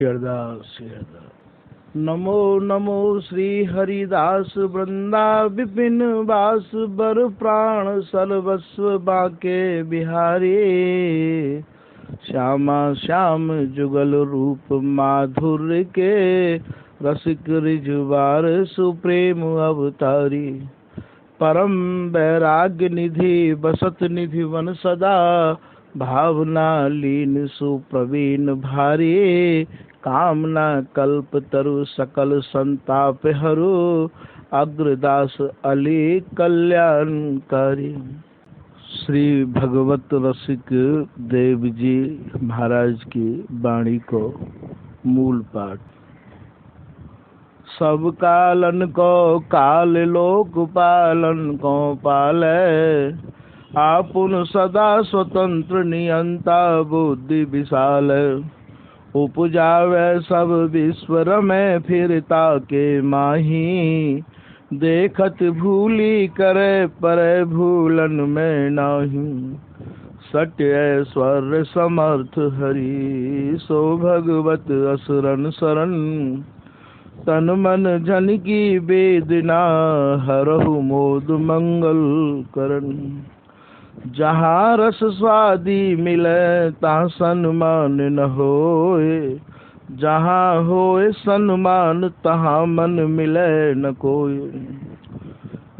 अरदास नमो नमो श्री हरिदास वृंदा विपिन वास बर प्राण सर्वस्व बाके बिहारी। श्यामा श्याम जुगल रूप माधुर्य के रसिक रिजवार सुप्रेम अवतारी। परम वैराग्य निधि बसत निधि वन सदा भावना लीन सुप्रवीण भारी। कामना कल्प तरु सकल संताप हरु अग्रदास अली कल्याणकारी। श्री भगवत रसिक देव जी महाराज की वाणी को मूल पाठ। सब कालन को काल लोक पालन को पाले। आपुन सदा स्वतंत्र नियंता बुद्धि विशाल। उपजावे सब विश्व में फिरता के माही। देखत भूली करे पर भूलन में नाही। सत्य ऐश्वर्य समर्थ हरि सो भगवत असुरन शरण। तन मन जन की वेदना हरहु मोद मंगल करण। जहाँ रस स्वादी मिले ता सन्मान न होए। जहाँ होए सन्मान तहाँ मन मिले न कोई।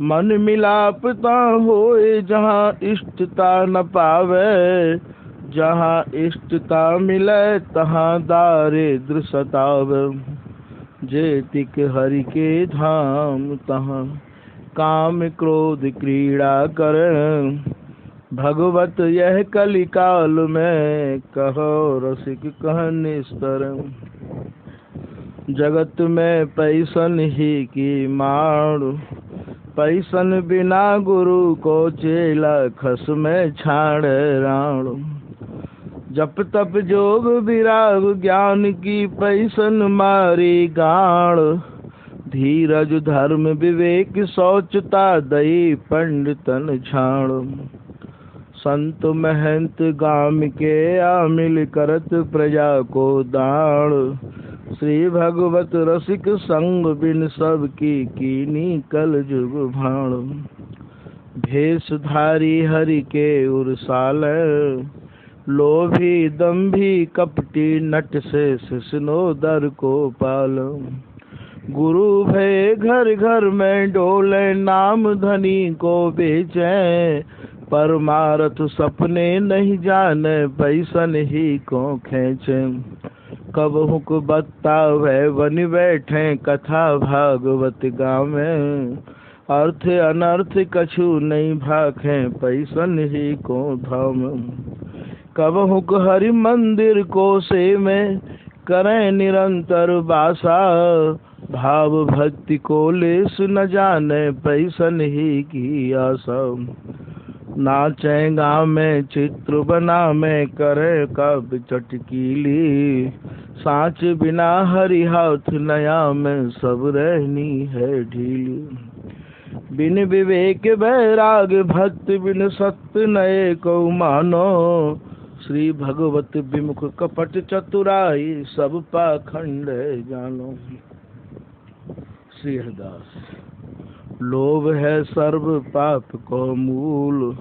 मन मिलाप ता होए जहाँ इष्टता न पावे। जहाँ इष्टता मिले तहाँ दारिद्र सतावे। जेतिक हरि के धाम तहाँ काम क्रोध क्रीड़ा कर। भगवत यह कलिकाल में कहो रसिक कह निस्तर। जगत में पैसन ही की मार। पैसन बिना गुरु को चेला खस में छाड़ राण। जप तप जोग विराग ज्ञान की पैसन मारी गाड़। धीरज धर्म विवेक शौचता दई पंडितन छाड़। संत महंत गाम के आमिल करत प्रजा को दान। श्री भगवत रसिक संग बिन सब की कीनी कल जुग भाण। भेषधारी हरि के उरसाल। लोभी दम्भी कपटी नट से सिसनो दर को पाल। गुरु भय घर घर में डोले नाम धनी को बेचे। परमारथ सपने नहीं जाने पैसन ही को खेचे। कब हुक बत्ता वह बन बैठे कथा भागवत गावे। अर्थ अनर्थ कछु नहीं भाखे पैसन ही को धाम। कब हुक हरि मंदिर को से में करें निरंतर बासा। भाव भक्ति को लेस न जाने पैसन ही की आशा। नाचे गाँव में चित्र बना में करे कब चटकीली। साँच बिना हरि हाथ नया में सब रहनी है ढीली। बिन विवेक वैराग भक्त बिन सत्य नए को मानो। श्री भगवत विमुख कपट चतुराई सब पाखंड जानो। श्री हरिदास। लोभ है सर्व पाप को मूल।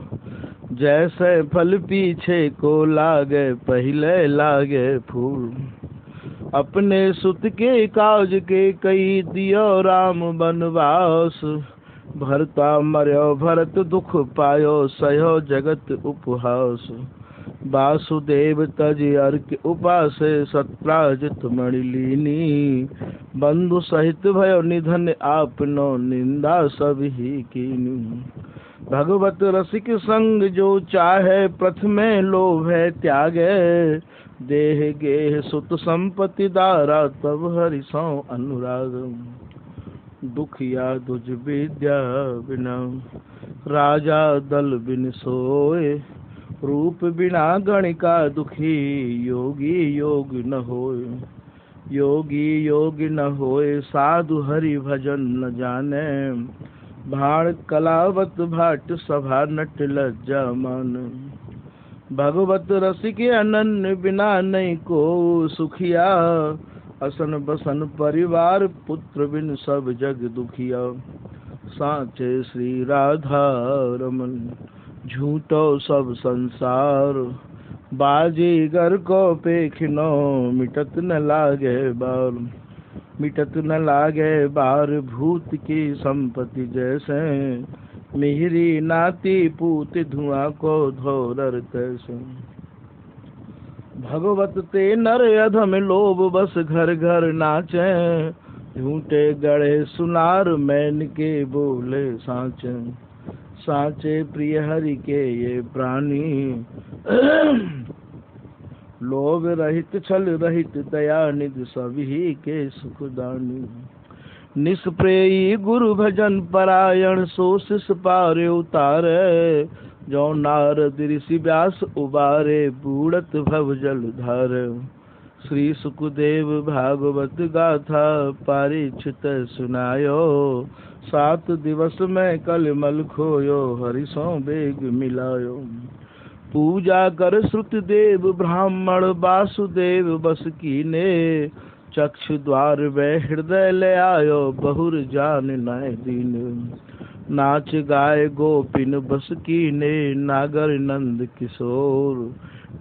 जैसे फल पीछे को लागे पहले लागे फूल। अपने सुत के काज के कई दियो राम बनवास। भरता मर्यो भरत दुख पायो सयो जगत उपहास। वासुदेव तज अर्क उपासे सत्राजित मणिलीनी। बंधु सहित भयो निधन आपनो निंदा सब ही कीनी। भगवत रसिक संग जो चाहे प्रथमे लोभ है त्यागे। देह गेह सुत संपत्ति दारा तब हरि सौ अनुराग। दुखिया दुज विद्या बिना राजा दल बिन सोए। रूप बिना गणिका दुखी योगी योग न होए। योगी योग न होए साधु हरि भजन न जाने। भाण कलावत भाट सभा नट लज्जा मान। भगवत रसिक अनन्य बिना नहीं को सुखिया, असन बसन परिवार पुत्र बिन सब जग दुखिया। साचे श्री राधा रमन झूठो सब संसार, बाजीगर को पेखनो मिटत न लागे बार। मिटत न लागे बार भूत की संपत्ति जैसे, मिहिरी नाती पूत धुआं को धोरर तैसे। भगवत ते नर अधम लोभ बस घर घर नाचे, झूठे गढ़े सुनार मैन के बोले साचे। साचे प्रिय हरि के ये प्राणी, लोभ रहित छल रहित दया निधि सभी के सुखदानी। निष्प्रेयी गुरु भजन परायण सो शिष पारे उतारे, जो नारद ऋषि व्यास उबारे बूढ़त भव जल धार। श्री सुखदेव भागवत गाथा पारीक्षित सुनायो, 7 दिवस में कलमल खोयो हरि सो बेग मिलायो। पूजा कर श्रुत देव ब्राह्मण वासुदेव बस कीने, चक्षु द्वार वे हृदय ले आयो बहुर जान नय दीन। नाच गाय गोपिन बस कीने नागर नंद किशोर,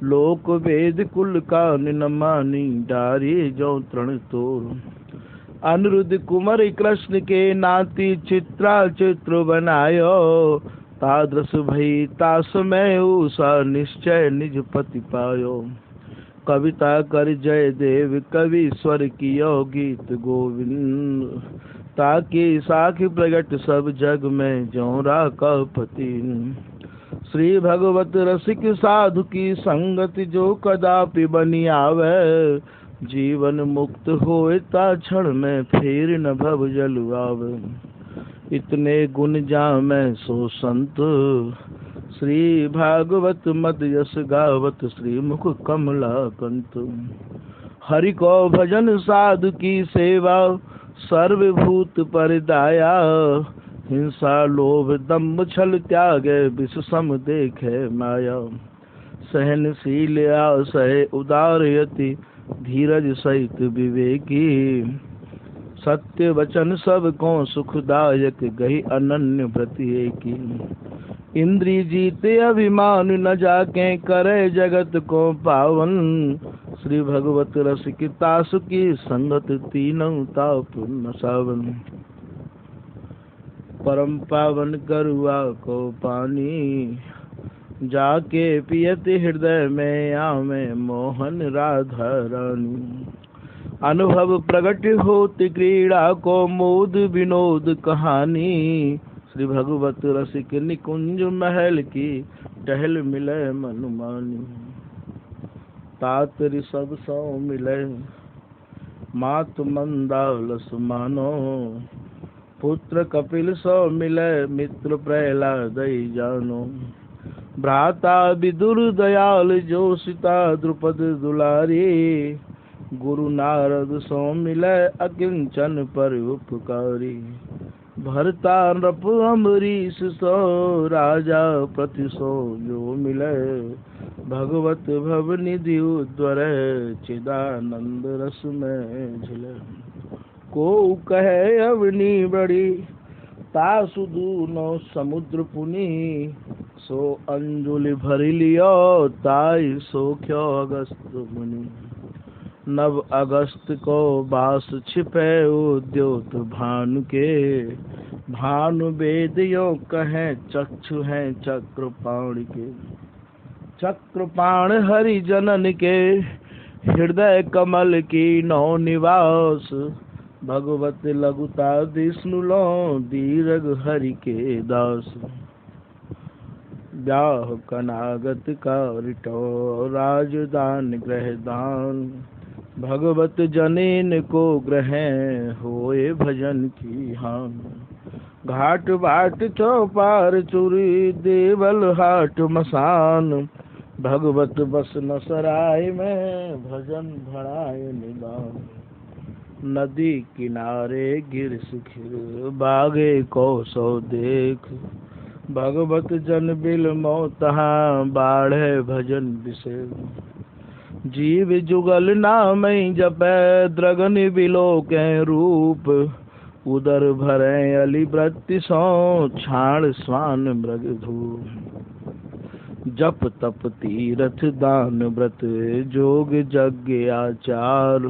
लोक वेद कुल का न मानी डारी जो तृण तोर। अनिरुद्ध कुमार कृष्ण के नाती चित्रा चित्र बनायो, तादृश भई तास में उषा निश्चय निज पति पायो। कविता कर जय देव कवि स्वर कियो गीत गोविंद, ताकि साखी प्रगट सब जग में जोरा का पति। श्री भगवत रसिक साधु की संगति जो कदापि बनी आवे, जीवन मुक्त होए ता क्षण में फिर न भव जल आवे। इतने गुण जामै सो संत, श्री भागवत मद यस गावत श्री मुख कमला कंत। हरि को भजन साधु की सेवा, सर्वभूत परिदाया। हिंसा लोभ दम्भ छल त्यागे, विष सम देखे माया। सहनशील सह उदार यति, धीरज सहित विवेकी। सत्य वचन सब को सुखदायक, गही अनन्य व्रत एकी। इंद्री जीते अभिमान न जाके, करे जगत को पावन। श्री भगवत रसिक तासु की संगत, तीनों ताप न सावन। परम पावन करुआ को पानी, जाके पियत हृदय में आवे मोहन राधा रानी। अनुभव प्रगट होत क्रीड़ा को, मोद विनोद कहानी। श्री भगवत रसिक निकुंज महल की, टहल मिले मन मानी। तात ऋषभ सो मिले मात मंदालस मानो, पुत्र कपिल सो मिले मित्र प्रहलाद जानो। भ्राता विदुर दयाल जो सीता द्रुपद दुलारी, गुरु नारद सो मिले अकिंचन पर उपकारी। भरता नृप अम्बरीश सो, राजा प्रति सो जो मिले। भगवत भव निधि उद्वर, चिदानंद रस में झिले। को कहे अवनी बड़ी, तासु दूनो समुद्र पुनि। सो अंजुलि भरि लियो, ताई सोख्यो अगस्त मुनि। नव अगस्त को बास छिपे उद्योत भानु के। भानु वेदियों कहें चक्षु हैं चक्रपाण के। चक्रपाण हरि जनन के, हृदय कमल की नौ निवास। भगवत लघुता विष्णु लो, दीर्घ हरि के दास। ब्याह कनागत का रिटो, राजदान ग्रह दान। भगवत जनेन को ग्रहण, होए भजन की हान। घाट बाट चौपार चुरी, देवल हाट मसान। भगवत बस न सराय में, भजन भड़ाय निदान। नदी किनारे गिर शिखिर, बागे को सो देख। भगवत जन बिल मोतहा बाढ़े भजन विषय। जीव जुगल नामई जपै द्रगन बिलो के रूप। उदर भरे अली व्रति सो छाण स्वान मृग धूप। जप तप तीरथ दान व्रत जोग यज्ञ आचार।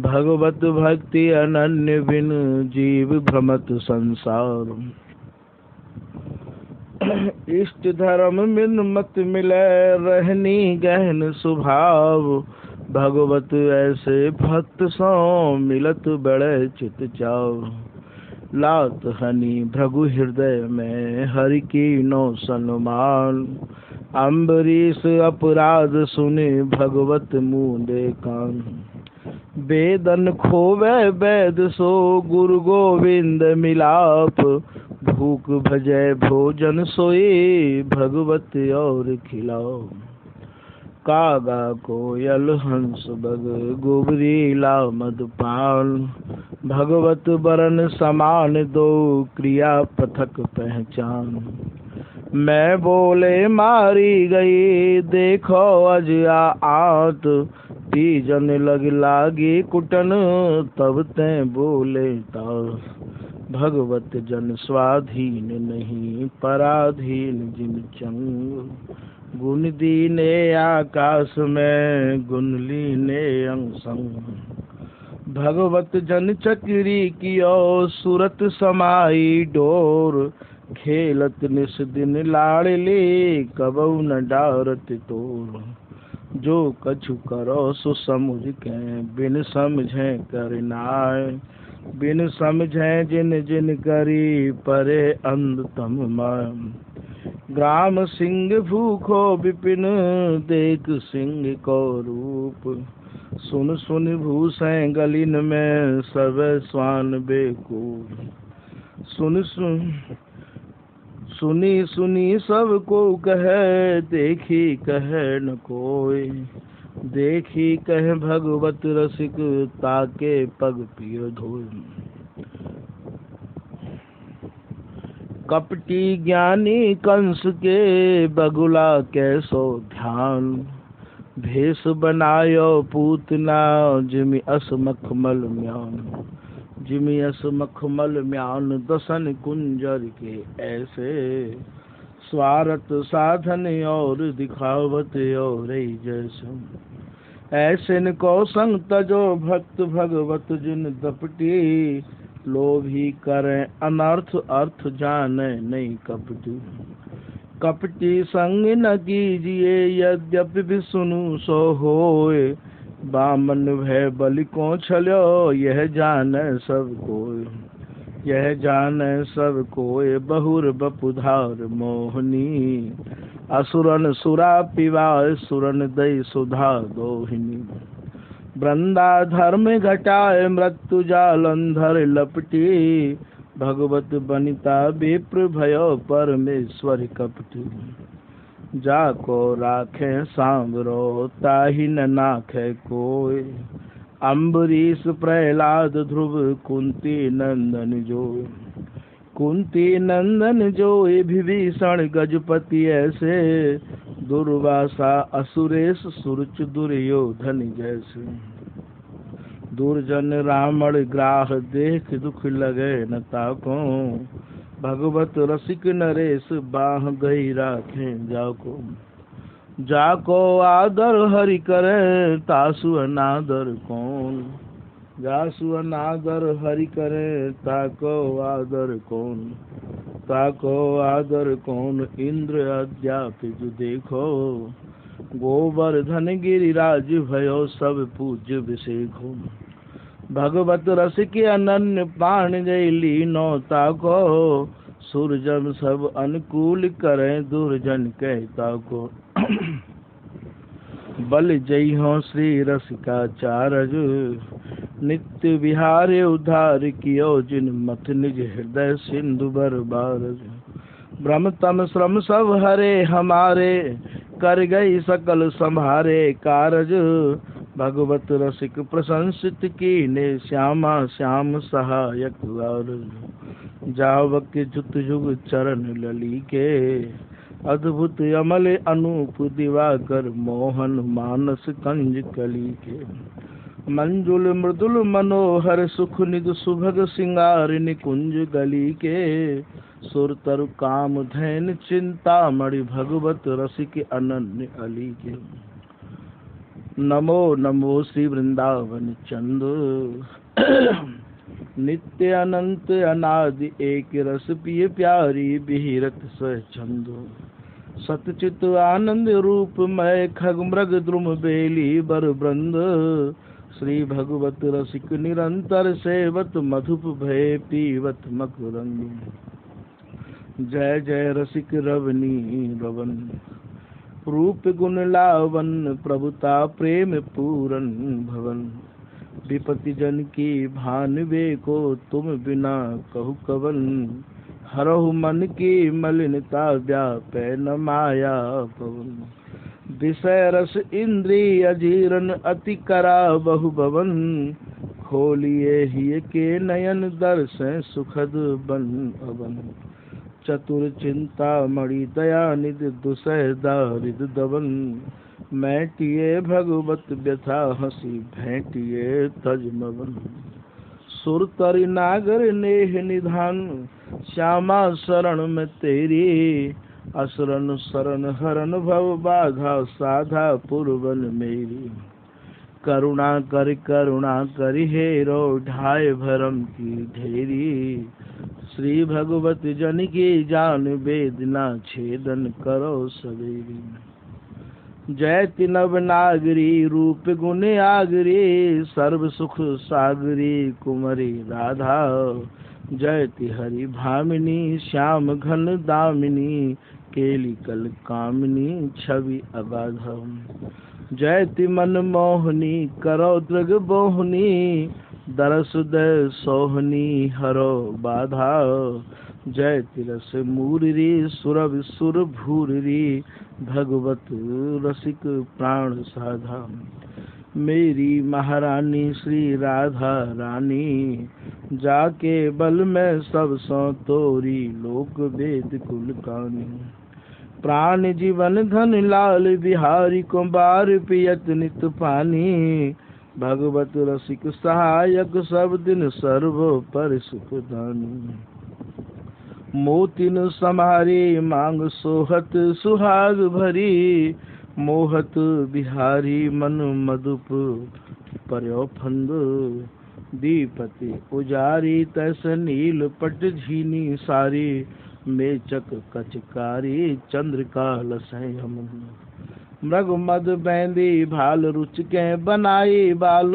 भगवत भक्ति अनन्य बिन जीव भ्रमत संसार। इष्ट धर्म मिन मत मिले रहनी गहन स्वभाव। भगवत ऐसे भक्त सो मिलत बड़े चित चाव। लात हनि भृगु हृदय में हरि की नो सन्मान। अम्बरीश अपराध सुने भगवत मुंदे कान। वेदन खोवे वेद सो गुरु गोविंद मिलाप। भूख भजय भोजन सोए भगवत और खिलाओ। कागा कोयल हंस बग गुबरीला मदपान। भगवत बरन समान दो क्रिया पथक पहचान। मैं बोले मारी गई देखो अज आत। तीजन लग लागी कुटन तब ते बोले तार। भगवत जन स्वाधीन नहीं पराधीन जिन चंग। गुण दीने आकाश में गुण लीने अंग संग। भगवत जन चक्री कियो सूरत समाई डोर। खेलत निस दिन लाड़ले कबऊ न डारत तोर। जो कछु करो सो समुझ के बिन समझे कर नाय। बिन समझे जिन जिन करी परे अंध तम माय। ग्राम सिंह भूखो विपिन देख सिंह को रूप। सुन सुन भूसै गलिन में सब स्वान बेकूफ। सुन सुन सुनी सुनी सब को कहे देखी कहे न कोई। देखी कह भगवत रसिक ताके पग पिय धोय। कपटी ज्ञानी कंस के बगुला कैसो ध्यान। भेष बनायो पूतना जिमि अस मखमल म्यान। जिमि अस मखमल म्यान दसन कुंजर के ऐसे। स्वार्थ साधन और दिखावत और जैसे। ऐसे न को संग तजो भक्त भगवत जिन दपटी। लोभी करें अनर्थ अर्थ जाने नहीं कपटी। कपटी संग न कीजिए यद्यपि भी सुनु सो होए। बामन भय बलि को छलो यह जाने सब कोय। यह जाने सब कोय बहुर बपुधार मोहनी। असुरन सुरा पिवाय सुरन दई सुधा दोहिनी। वृंदा धर्म घटाए मृत्यु जालंधर लपटी। भगवत बनिता विप्र भयो परमेश्वर कपटी। जाको राखे सांवरो ताहि न नाखे कोय। अम्बरीश प्रहलाद ध्रुव कुंती नंदन जोय। कुंती नंदन जोय विभीषण गजपति ऐसे। दुर्वासा असुरेश सुरच दुर्योधन जैसे। दुर्जन रावण ग्राह देख दुख लगे न ताको। भगवत रसिक नरेश बाह गई राखे जाको। जाको आदर हरि करे तासु अनादर कौन। जासु अनादर हरि करे ताको आदर कौन। ताको आदर कौन इंद्र अद्यापि जो देखो। गोवर्धन गिरिराज भयो सब पूज्य विषेखो। भगवत रस के अनन्य पान जय लीनो ताको। सुरजन सब अनुकूल करें दुर्जन कहता को। बल जय हो श्री रसिकाचार्य। नित्य विहारे उद्धार कियो जिन मत निज हृदय सिंधु बर बारज। ब्रह्म तम श्रम सब हरे हमारे। कर गई सकल संभारे कारज। भगवत रसिक प्रशंसित कीने श्यामा श्याम सहायक वारज। जावक जुत जुग चरण लली के, अद्भुत अमल अनूप दिवाकर मोहन मानस कंज कली के। मंजुल मृदुल मनोहर सुख निध सुभग सिंगार निकुंज गली के, सुर तरु काम धैन चिंता मणि भगवत रसिक अनन्य अली के। नमो नमो श्री वृंदावन चंद, नित्य अनंत अनादि एक रस पिय प्यारी बिहरत स्वच्छंद। सतचित आनंद रूप मय खग मृग द्रुम बेली बर वृंद, श्री भगवत रसिक निरंतर सेवत मधुप भय पीवत मकरंद। जय जय रसिक रवनी रवन, रूप गुण लावन प्रभुता प्रेम पूरन भवन। विपति जन की भानवे को तुम बिना कहु कवन, हरहु मन की मलिनता व्यापै न माया पवन। विषय रस इंद्रिय अजीरन अति करा बहु भवन, खोलिए ही के नयन दर्शन सुखद बन अवन। चतुर चिंता मणि दया निधि दुसह दारिद दवन, मैटिए भगवत व्यथा हंसी भेंटिए तजमवन। सुर तरि नागर नेह निधान, श्यामा शरण में तेरी। असरन शरण हरन भव बाधा, साधा पुरवन मेरी। करुणा कर हेरो, ढाय भरम की ढेरी। श्री भगवत जन की जान वेदना, छेदन करो सवेरी। जयति नव नागरी रूप गुण आगरी, सर्व सुख सागरी कुमरी राधा। जयति हरि भामिनी श्याम घन दामिनी, केली कल कामिनी छवि अबाधा। जयति मन मोहनी करो दृग बोहनी, दरस दय सोहनी हरो बाधा। जयति रस मूररी सुरभि सुर भूररी, भगवत रसिक प्राण साधा। मेरी महारानी श्री राधा रानी, जाके बल में सब सौ तोरी, लोक वेद कुल कानी। प्राण जीवन धन लाल बिहारी, को बार पियत नित पानी। भगवत रसिक सहायक सब दिन, सर्व पर सुख दानी। मोतिन समारी मांग सोहत सुहाग भरी, मोहत बिहारी मन मधुप पर्यो फंद। दीपति उजारी तैस नील पट झीनी सारी, मेचक कचकारी चंद्रिका लसै हम। मृग मद बैंदी भाल रुच के बनाई बाल,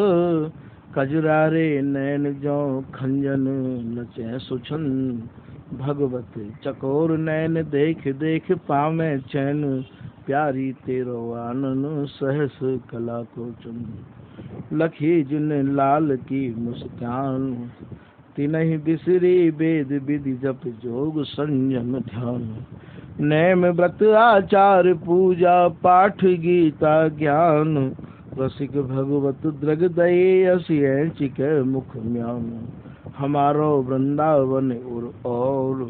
कजरारे नैन जो खंजन नचे सुछन। भगवत चकोर नैन देख देख पावे चैन, प्यारी तेरो आनन सहस कला को चुन। लखी जिन लाल की मुस्कान, तिनहि बिसरी वेद विधि जप जोग संयम ध्यान। नेम व्रत आचार पूजा पाठ गीता ज्ञान, रसिक भगवत द्रग दये असिय चिक मुख म्यान। हमारो वृंदावन और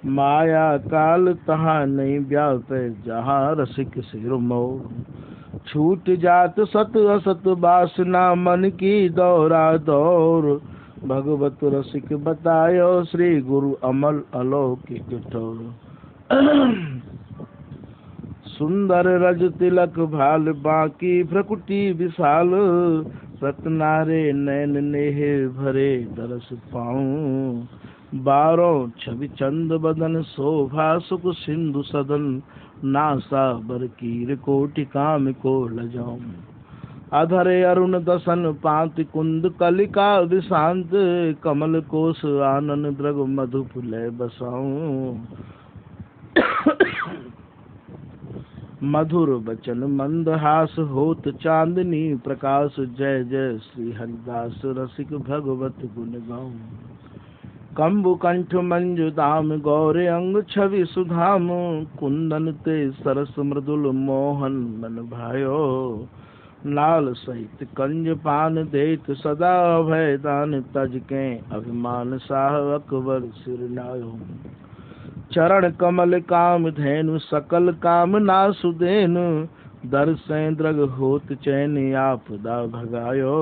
माया काल, तहाँ नहीं व्यापे जहाँ रसिक सिर मोर। छूट जात सत असत वासना, मन की दौरा दौर। भगवत रसिक बतायो श्री गुरु अमल अलौकिक ठोर। सुंदर रज तिलक भाल, बाकी भ्रकुटी विशाल। रत्नारे नैन नेह भरे दरस पाऊं, बारों छवि चंद बदन शोभा सुख सिंधु सदन। नासा बर कीर कोटि काम को लजाऊं, अधरे अरुण दसन पांति कुंद कलिका विशांत। कमल कोश आनन द्रग मधुप लय बसाऊं, मधुर बचन मंदहास होत चांदनी प्रकाश। जय जय श्री हरिदास रसिक भगवत गुण गाऊं। कंबु कंठ मंजु दाम गौरे अंग छवि सुधाम। कुंदन ते सरस मृदुल मोहन मन भायो, नाल सहित कंज पान देत सदा भय दान तज के अभिमान साह अकबर सिर नायो। चरण कमल काम धैनु सकल काम नासु देनु दर्शन द्रग होत चैन आपदा भगायो।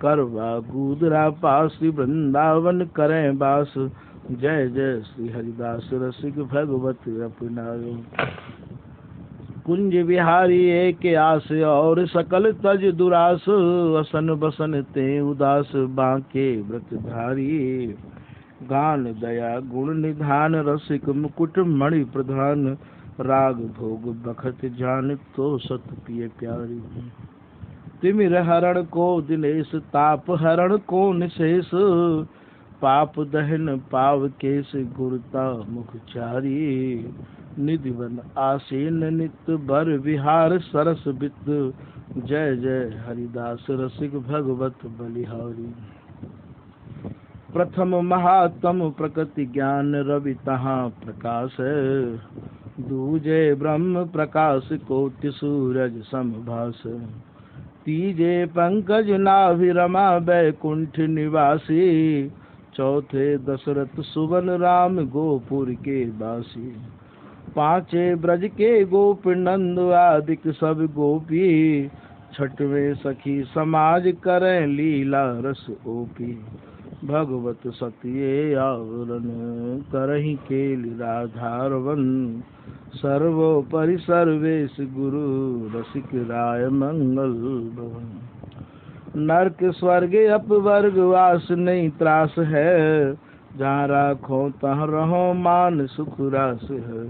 करवा गूदरा पास वृंदावन करें बास जय जय श्री हरिदास रसिक भगवत अपनायो। कुंज बिहारी एक आस और सकल तज दुरास असन बसन ते उदास बांके व्रत धारी। गान दया गुण निधान रसिक मुकुट मणि प्रधान राग भोग बखत जान तो सत पिय प्यारी। तिमिर हरण को दिनेश ताप हरण को निशेष पाप दहन पाव केश गुरुता मुखचारी। निधिवन आसीन नित्य बर विहार सरस बित जय जय हरिदास रसिक भगवत बलिहारी। प्रथम महात्म प्रकृति ज्ञान रवि तहाँ प्रकाश दूजे ब्रह्म प्रकाश कोटि सूरज समभास। तीजे पंकज नाभि रमा बैकुंठ निवासी चौथे दशरथ सुवन राम गोपुर के बासी। पांचे ब्रज के गोप नंद आदिक सब गोपी छठवें सखी समाज करें लीला रस ओपी। भगवत सतिये आवरण करहि केल राधारवन सर्वोपरि सर्वेश गुरु रसिक राय मंगल भवन। नरक स्वर्ग अपवर्ग वास नहीं त्रास है जहाँ राखो तहाँ रहो मान सुख रास है।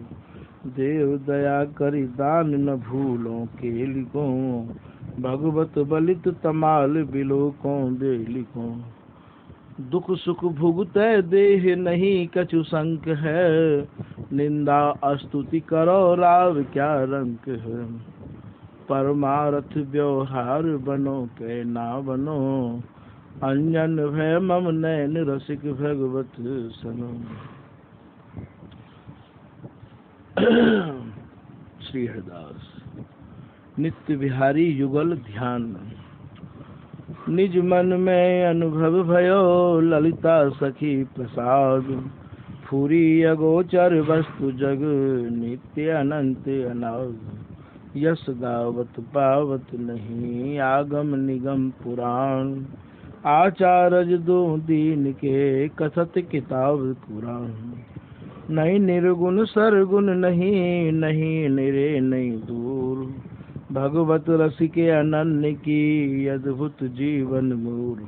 देव दया करि दान न भूलो केलिको भगवत बलित तमाल बिलोको बेलिको। दुख सुख भुगतै देह नहीं कछु संक है निंदा अस्तुति करो राव क्या रंक है। परमारथ व्यवहार बनो के ना बनो अंजन भय मम नैन रसिक भगवत सनो। श्री हरिदास नित्य बिहारी युगल ध्यान। निज मन में अनुभव भयो ललिता सखी प्रसाद फूरी अगोचर वस्तु जग नित्य अनंत अनाद। यस गावत पावत नहीं आगम निगम पुराण आचार्य दो दीन के कथत किताब कुरान। नहीं निर्गुण सरगुण नहीं नहीं निरे नहीं दूर भगवत रसिके अनन्य की अद्भुत जीवन मूल।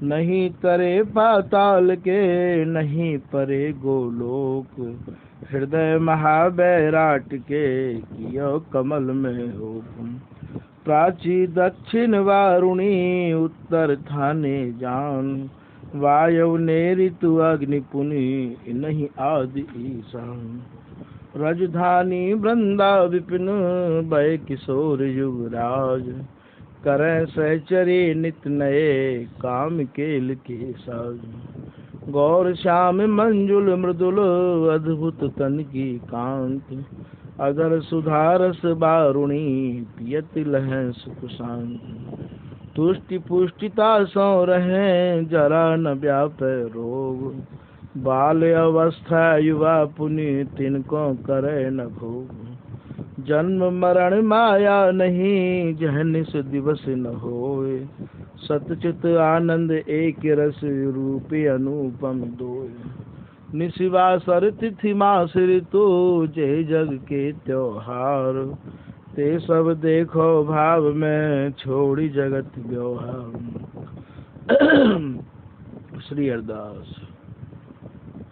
नहीं तरे पाताल के नहीं परे गोलोक हृदय महाबैराट के कियो कमल में हो। प्राची दक्षिण वारुणी उत्तर थाने जान वायु ने ऋतु अग्नि पुनि नहीं आदि ईशान। राजधानी वृंदा विपिन भय किशोर युवराज करें सहचरी नित नए काम केल के साज। गौर श्याम मंजुल मृदुल अद्भुत तन की कांत अगर सुधारस बारुणी पियत लहं सुख शांत। तुष्टि पुष्टिता सौ रहे जरा न व्यापे रोग बाल अवस्था युवा पुनि तिनको करे न भोग। जन्म मरण माया नहीं जहनिस दिवस न होए सतचित आनंद एक रस रूपी अनुपम दोय। निशिवासर तिथि मास ऋतु जय जग के त्योहार ते सब देखो भाव में छोड़ी जगत व्यवहार। श्री हरिदास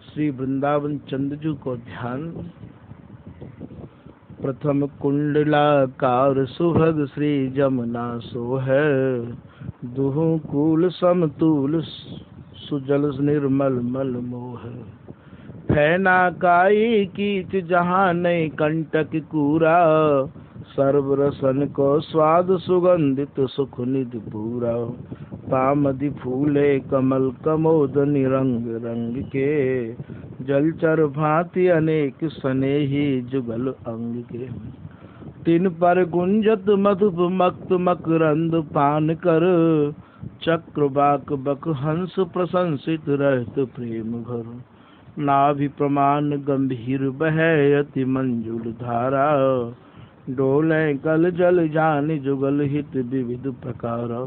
श्री वृंदावन चंद्रजू को ध्यान। प्रथम कुंडलाकार सुभग श्री जमुना सो है दुहु कूल समतूल सुजल निर्मल मल मोह। फैना काई कीच जहाँ नहीं कंटक कूरा सर्वरसन को स्वाद सुगंधित सुख निधि पूरा। पामदि फूले कमल कमोद निरंग रंग के जलचर भांति अनेक स्नेही जुगल अंग के। तिन पर गुंजत मधुप मक्त मकरंद पान कर, चक्रवाक बक हंस प्रशंसित रहत प्रेम भर। नाभि प्रमाण गंभीर बहै अति मंजुल धारा, डोले कल जल जान जुगल हित विविध प्रकार।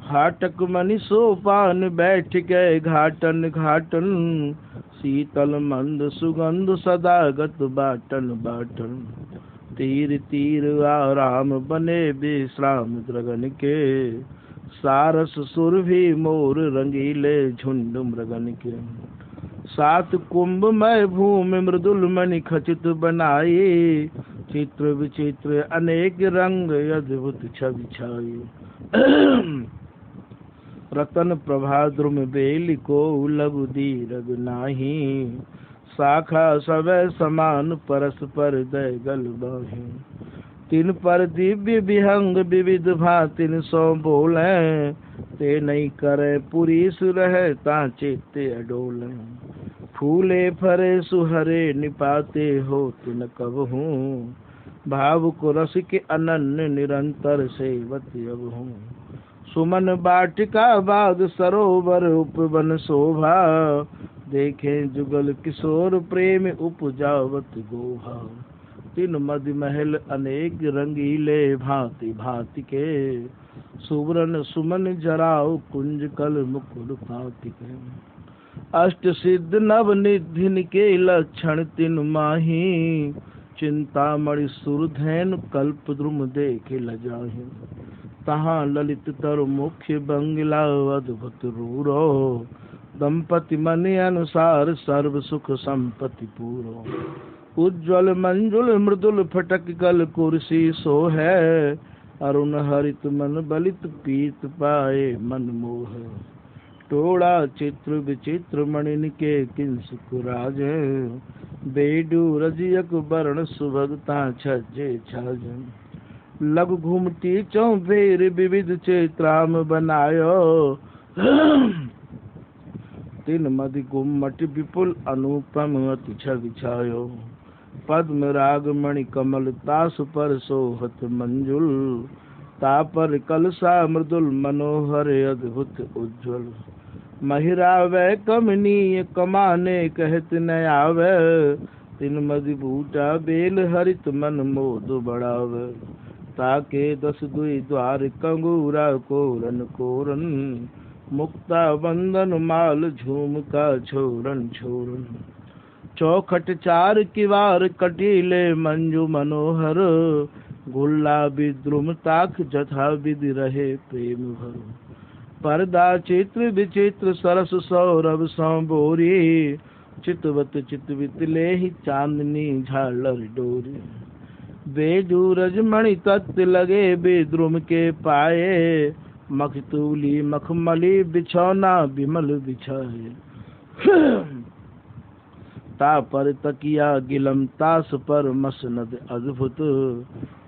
हाटक मनि सोपान बैठ गए घाटन घाटन, शीतल मंद सुगंध सदागत बाटन बाटन। तीर तीर आराम बने विश्राम द्रगन के, सारस सुरभि मोर रंगीले झुंड मृगन के। सात कुंभ मय भूमि मृदुल मणि खचित बनाई, चित्र विचित्र अनेक रंग अद्भुत छवि छाई। रतन प्रभा द्रुम बेल को लघु दीरघ नाही, शाखा सवै समान परस्पर दय गल बाहि। तिन पर दिव्य विहंग विविध भांतिन सो बोले, ते नहीं करे पुरीस रहे ता चेते अडोले। फूले फरे सुहरे निपाते हो तिन कबहू, भाव को रस के अनन्य निरंतर सेवत अब हूँ। सुमन बाटिका बाग सरोवर उपवन शोभा, देखे जुगल किशोर प्रेम उपजावत गोभा। तिन मद महल अनेक रंगीले भांति भांति के, सुवर्ण सुमन जराव कुंज कल मुकुल कांति के। अष्ट सिद्ध नव निधि के लक्षण तिन माही, चिंतामणि सुरधैन कल्प द्रुम देखे लजाहि। तहाँ ललित तर मुख्य बंगला अद्भुत रूरो, दंपति मन अनुसार सर्व सुख संपत्ति पूरो। उज्ज्वल मंजुल मृदुल फटक कल कुर्सी सो है, अरुण हरित मन बलित पीत पाए मन मोह। टोड़ा चित्र विचित्र मणिन के किंसुक राज, बेडू रजियक वर्ण सुभगता छज्जे छाज। लघु घूमती चौफेर विविध चित्राम बनायो, तिन मदि गुम्मट विपुल अनुपम अति छवि छायो। पद्म राग मणि कमल तास पर सोहत मंजुल, तापर कलसा मृदुल मनोहर अद्भुत उज्ज्वल। महिरावै कमनीय कमाने कहत न आवे, तिन मदि बूटा बेल हरित मन मोद बढ़ावे। ताके दस दुई द्वार कंगूरा कोरन कोरन, मुक्ता बंदन माल झूमका छोरन छोरन। चौखट चार किवार कटीले मंजू मनोहर, गुल्ला विद्रुम ताक जथा विधि रहे प्रेम भर। पर्दा चित्र विचित्र सरस सौरभ संबोरी, चितवत चितवित लेहि चांदनी झालर डोरी। बेजूरज मणि तत्व लगे बेद्रुम के पाए, मखतूली मखमली बिछौना बिमल बिछाए। ता पर तकिया गिलम तास पर मसनद अद्भुत,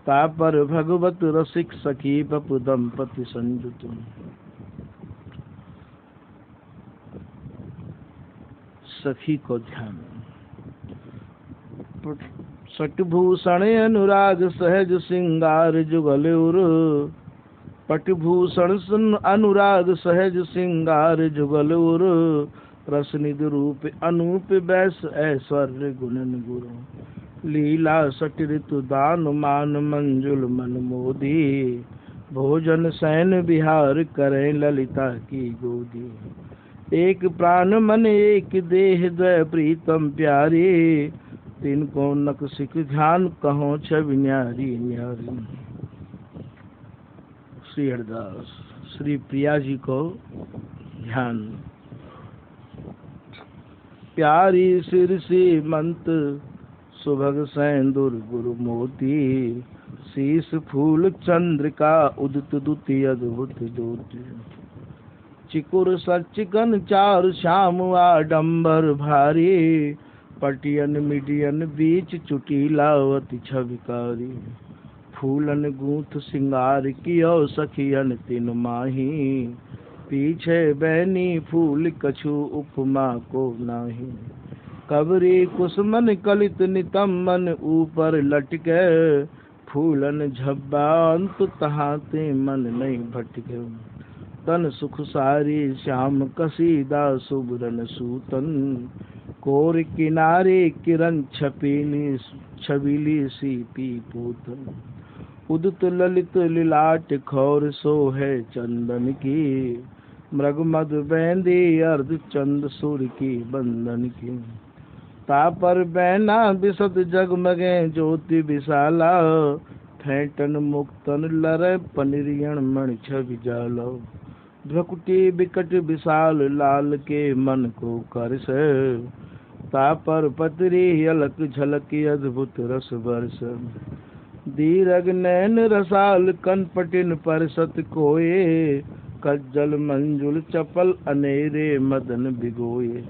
ता पर भगवत रसिक सखी बपु दंपति संजुत। सखी को ध्यान। सटभूषण अनुराग सहज सिंगार जुगल उर, पटभूषण अनुराग सहज सिंगार जुगल उर। रसनिधि रूप अनूप बैस ऐश्वर्य गुणन गुरु। लीला सट ऋतु दान मान मंजुल मन मोदी, भोजन शयन विहार करें ललिता की गोदी। एक प्राण मन एक देह द्वय प्रीतम प्यारी, तिनको नक सिख ध्यान कहो छवि न्यारी न्यारी। श्री हरिदास श्री प्रिया जी को ध्यान। प्यारी सिरसी मंत सुभग सैंदुर गुरु मोती, शीस फूल चंद्रिका उदित दुति अद्भुत ज्योति। चिकुर सचिकन चार श्याम आडंबर भारी, पटियन मिडियन बीच चुटीलावती छविकारी। फूलन गूंथ सिंगार कियो सखियन तिन माही, पीछे बैनी फूल कछु उपमा को नाही। कबरी कुसुमन कलित नितम मन ऊपर लटके, फूलन झब्बा अंत तहाते मन नहीं भटके। तन सुख सारी श्याम कसीदा सुबरन सूतन, कोर किनारे किरण छपीली छबीली सी पी पूतन। उदित ललित लिलाट खौर सो है चंदन की, मृग मद बैंदी अर्ध चंद सूर की बंदन की। तापर बैना बिसत जगमगे ज्योति विशाला, फेंटन मुक्तन लर पनिरियण मण छवि जालो। भ्रकुटी बिकट विशाल लाल के मन को करस, तापर पतरी अलक झलक अद्भुत रस बरस। दीरग नैन रसाल कनपटिन परसत कोये, कज्जल मंजुल चपल अनेरे मदन बिगोये।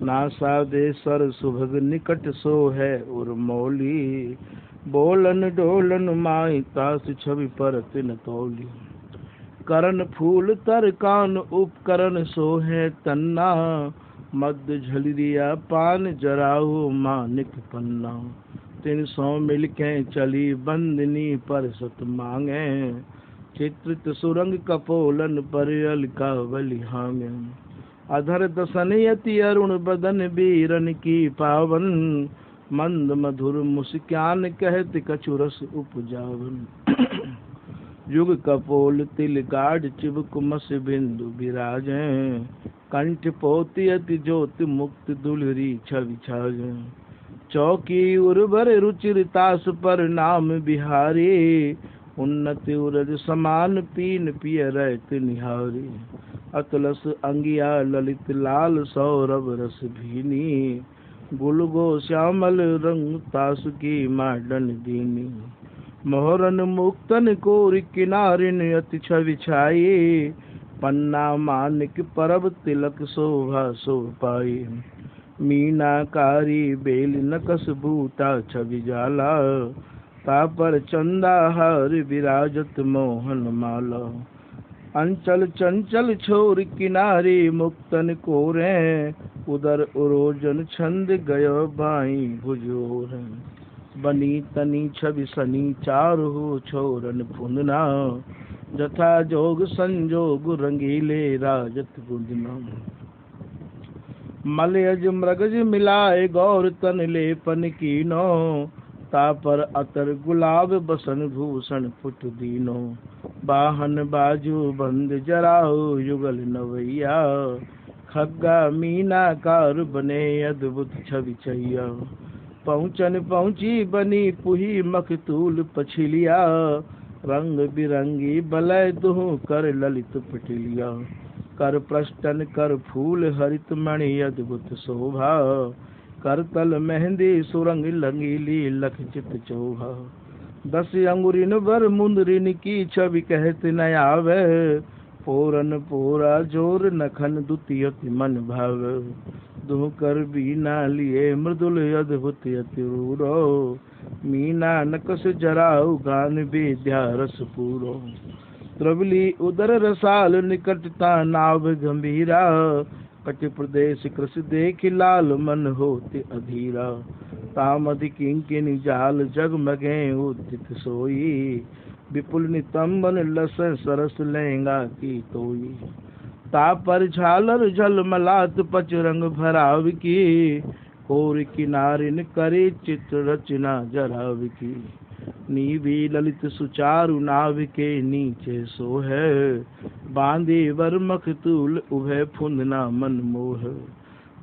नासा देसर सुभग निकट सो है उर्मौली, बोलन डोलन माई तास छवि पर तिन तौली। करण फूल तर कान उपकरण सो है तन्ना, मध्य झलिया पान जराऊ मानिक पन्ना। 300 मिलके चली बंदनी पर सत मांगे, चित्रित सुरंग कपोलन पर अलका बलि हांगे। अधर दसन यति अरुण बदन बीरन की पावन, मंद मधुर मुस्कान कहत कछु रस उपजावन। युग कपोल तिल गाढ़ चिबुक मस बिंदु विराजे, कंठ पोती अति ज्योति मुक्त दुलरी छवि छाजे। चौकी उर्वर रुचिर तास पर नाम बिहारी, उन्नति उरज समान पीन पिय रहत निहारी। अतलस अंगिया ललित लाल सौरभ रस भीनी, गुलगो श्यामल रंग तास की माडन दीनी। मोहरन मुक्तन कोर किनारिन अति छवि छाई, पन्ना मानिक परब तिलक शोभा शो पाई। मीनाकारी बेल नकस बूटा छवि जाला, तापर चंदा हार विराजत मोहन माला। अंचल चंचल छोर किनारी मुक्तन कोरे, उदर उरोजन छंद गयो बाई भुजोर। बनी तनी छवि सनी चारु छोरन फुंदना, जथा जोग संजोग रंगीले राजत बुंदना। मलयज मृगज मिलाए गौर तन लेपन कीनो, तापर अतर गुलाब बसन भूषण पुट दीनो। बाहन बाजू बंद जराऊ युगल नवैया, खग्गा मीनाकार बने अद्भुत छवि छैया। पहुँचन पहुँची बनी पुही मखतूल पछिलिया, रंग बिरंगी बलय दुहु कर ललित पटिलिया। कर प्रष्टन कर फूल हरित मणि अद्भुत शोभा, करतल मेहंदी सुरंग लंगीली लख चित चोभा। 10 अंगुरिन बर मुंदरिन की छवि कहत न आवे, पोरन पोरा जोर नखन दुतियति मन भाव। दुह कर बीना लिए मृदुल अद्भुत अतिरूरो, मीना नकस जराऊ गान विद्या रस पूरो। द्रवली उदर रसाल निकटता नाभ गंभीरा, कटि प्रदेश कृष देख लाल मन होते अधीरा। तामधि किंकिनी जाल जगमगे उदित सोई, विपुल नितंबन लस सरस लहंगा की तोई। तापर झालर झलमलात पच रंग भराव की, कोर किनारिन करे चित्र रचना जराव की। नीवी ललित सुचारु नाभ के नीचे सो है, बांधे वर मखतूल उभय फुंदना मन मोह।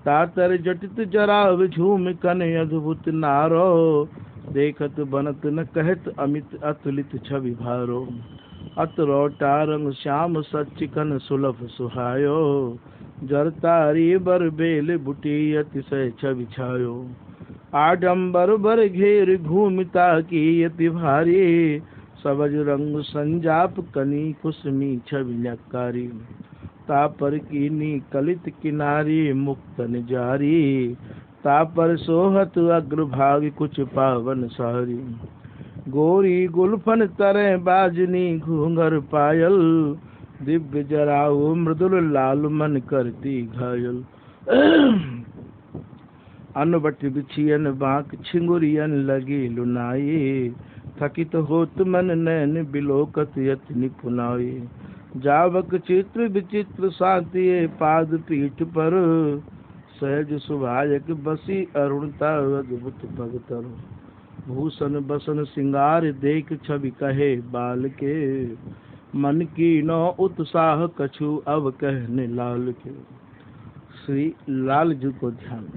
तातर जटित जराव झूम कन अद्भुत नारो, देखत बनत न कहत अमित अतुलित छवि भारो। अतरोटा रंग श्याम सच्चिकन सुलभ सुहायो, जरतारी बर बेल बुटी अतिशय छवि छायो। आडम्बर बर घेर घूमता की यति भारी, सबज रंग संजाप कनी कुसमी छवि नकारी। तापर कीनी कलित किनारी मुक्तन जारी, तापर सोहत अग्रभाग कुछ पावन सारी। गोरी गुलफन तरह बाजनी घूंघर पायल, दिव्य जराऊ मृदुल लाल मन करती घायल। अनबट बिछियन बांक छिंगुरियन लगी लुनाई, थकित होत मन नैन बिलोकत यति निपुनाई। जावक चित्र विचित्र सातिये पाद पीठ पर, सहज सुभायक बसी अरुणता अद्भुत भगतर। भूषण बसन सिंगार देख छवि कहे बाल के, मन की नौ उत्साह कछु अब कहने लाल के। श्री लाल जी को ध्यान।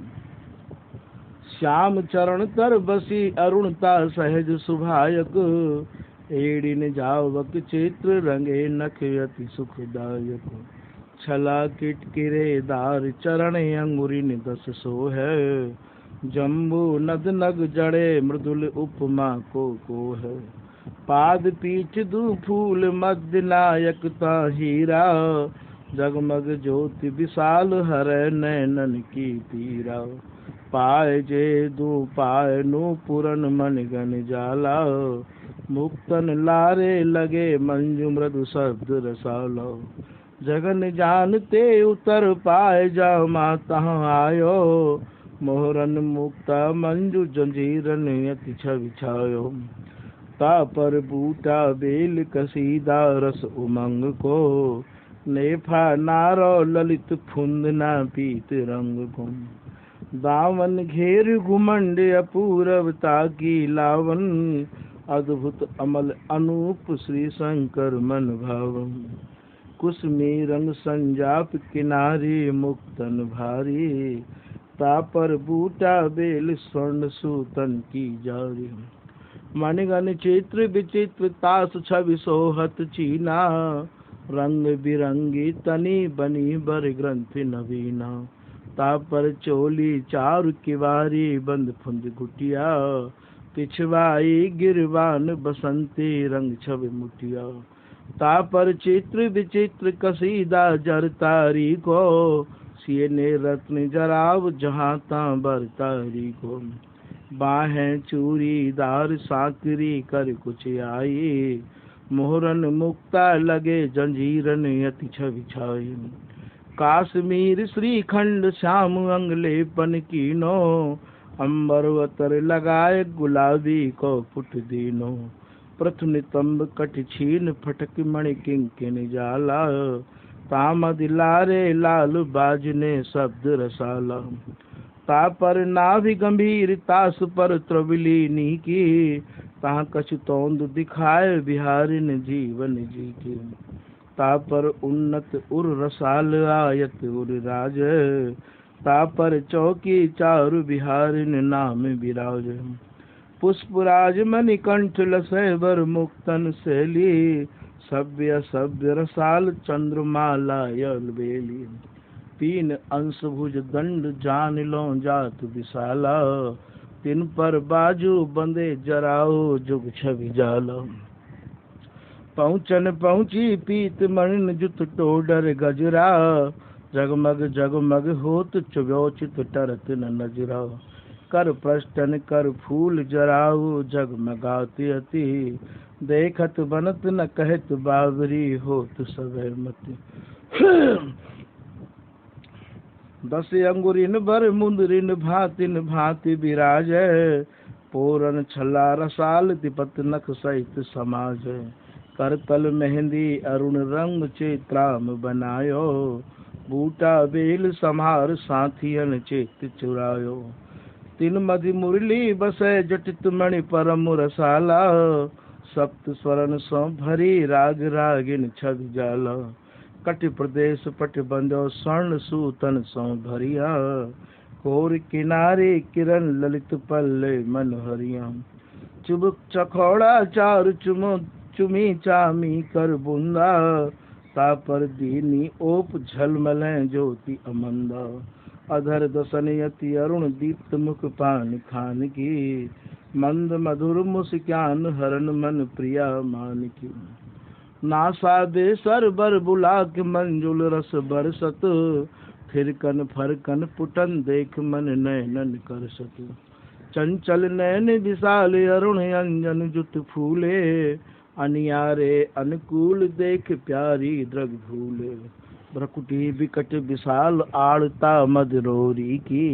श्याम चरण तर बसी अरुणता सहज सुभायक, एड़िन जावक चित्र रंगे नख अति सुखदायक। छला किटकिरे दार चरण अंगुरिन दस सो है, जम्बू नद नग जड़े मृदुल उपमा को है। पाद पीठ दू फूल मध्य नायकता हीरा, जगमग ज्योति विशाल हरै नैनन की पीरा। पाए जे दू पाए नूपुरन मन गन जाला, मुक्तन लारे लगे मंजू मृदु शब्द रसालो। जगन जानते उतर पाए जा माता आयो, मोहरन मुक्ता मंजू जंजीरन यति छवि छायो। तापर बूटा बेल कसीदा रस उमंग को, नेफा नारो ललित फुंदना पीत रंग को। दामन घेर घुमंड अपूर्वता की लावन, अद्भुत अमल अनूप श्री शंकर मन भावन। कुसमी रंग संजाप किनारी मुक्तन भारी, तापर बूटा बेल स्वर्ण सूतन की जारी। मणिगन चित्र विचित्र तास छवि सोहत चीना, रंग बिरंगी तनी बनी बर ग्रंथि नवीना। तापर चोली चारु किवारी बंद फुंद गुटिया, पिछवाई गिरवान बसंती रंग छवि मुटिया। तापर चित्र विचित्र कसीदा जरतारी को, सिए ने रत्न जराव जहाँ तां बरतारी को। बाहें चूड़ीदार साकरी कर कुछ आई, मोहरन मुक्ता लगे जंजीरन यति छवि छाई। काश्मीर श्रीखंड श्याम अंगलेपन कीनो, अंबर वतर लगाए गुलाबी को फुट दीनो। प्रथु नितंब कट छीन फटक मणि किंकिन जाला, तामद लारे लाल बाजने शब्द रसाला। तापर नाभि गंभीर तास पर त्रविलीनी की, ता कछु तोंद दिखाए बिहारिन जीवन जी की। तापर उन्नत उर रसाल आयत उर राज, तापर चौकी चारु बिहारिन नाम विराज। पुष्पराज मणिकंठ लसैबर मुक्तन शैली, सभ्य सभ्य रसाल चंद्रमाला यलबेली। तीन अंश भुज दंड जान लो जात विशाला, तिन पर बाजू बंदे जराओ जुग छवि जाला। पहुँचन पहुँची पीत मणिन जुत टोडर गजरा, जगमग जगमग होत चुव्योचित टरत न नजरा। कर प्रष्टन कर फूल जराऊ जगमगाती अति, देखत बनत न कहत बावरी होत सवै मति। 10 अंगुरिन बर मुंदरिन भातिन भांति विराज, पोरन छला रसाल तिपत नख सहित समाज। करतल मेहंदी अरुण रंग चित्राम बनायो, बूटा बेल संहार साथियन चित चुरायो। तिन मधि मुरली बसै जटित मणि परम रसाला, सप्त स्वरण सो भरी राग रागिन छवि जाला। कटि प्रदेश पट बंदो स्वर्ण सूतन सो भरिया, कोर किनारे किरण ललित पल्ले मन हरिया। चुबुक चखौड़ा चारु चुमी चामी कर बुंदा, तापर दीनी ओप झलमलै ज्योति अमंदा। अधर दसन यति अरुण दीप्त मुख पान खान की, मंद मधुर मुस्कान हरन मन प्रिया मान की। नासा दे सर बर बुलाक मंजुल रस बरसत, फिरकन फरकन पुटन देख मन नैनन करसत। चंचल नैन विशाल अरुण अंजन जुत फूले, अनियारे अनुकूल देख प्यारी द्रग भूले। भ्रकुटी विकट विशाल आड़ता मदरोरी की,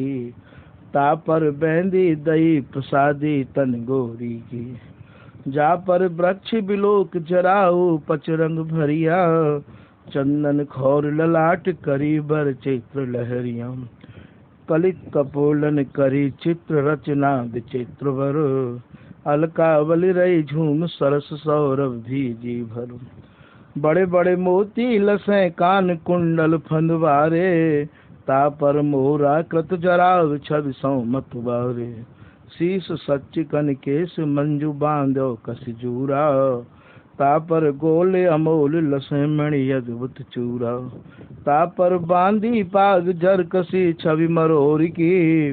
ता पर बेंदी दई प्रसादी तन गोरी की। जा पर वृक्ष बिलोक जराऊ पचरंग भरिया, चंदन खौर ललाट करी बर चित्र लहरिया। कलित कपोलन करी चित्र रचना विचित्र वर, अलकावली रही झूम सरस सौरभ भीजी भर। बड़े बड़े मोती लसें कान कुंडल फंदवारे, ता पर मोरा कृत जराव छवि सौ मतवारे। शीस सच कन केस मंजू बांधो कस जूरा, ता पर गोले अमोल लसें मणि अद्भुत चूरा। ता पर बांधी पाग जर कसी छवि मरोर की,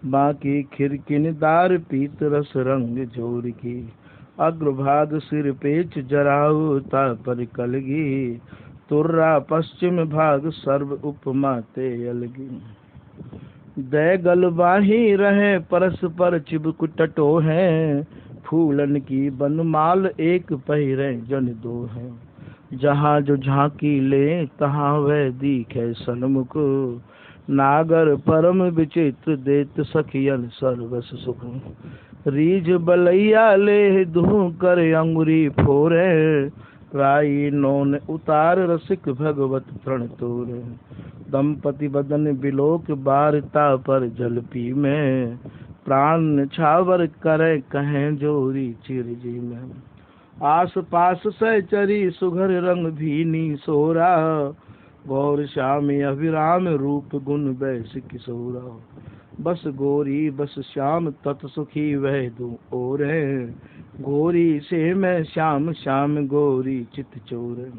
बाकी खिरकिन दार पीत रस रंग जोर की। अग्रभाग सिर पेच जराऊ ता पर कलगी, तुर्रा पश्चिम भाग सर्व उपमा ते अलगी। दैगल बाही रहे परस्पर चिबुक टटो है, फूलन की बनमाल एक पहिरे जन दो है। जहाँ जो झांकी ले तहाँ वह दिखे सन्मुख, नागर परम विचित्र देत सखियन सर्वस सुख। रीझ बलैया ले दूं कर अंगुरी फोरे, राई नोन उतार रसिक भगवत प्रण तोरे। दंपति बदन बिलोक बारता पर जल पी में, प्राण छावर करे कहें जोरी चिरजी में। आस पास सहचरी सुघर रंग भीनी सोरा, गौर श्याम अभिराम रूप गुण बैस किशोरा। बस गोरी बस श्याम तत सुखी वह दो और है, गोरी से मैं श्याम श्याम गोरी चित चोर।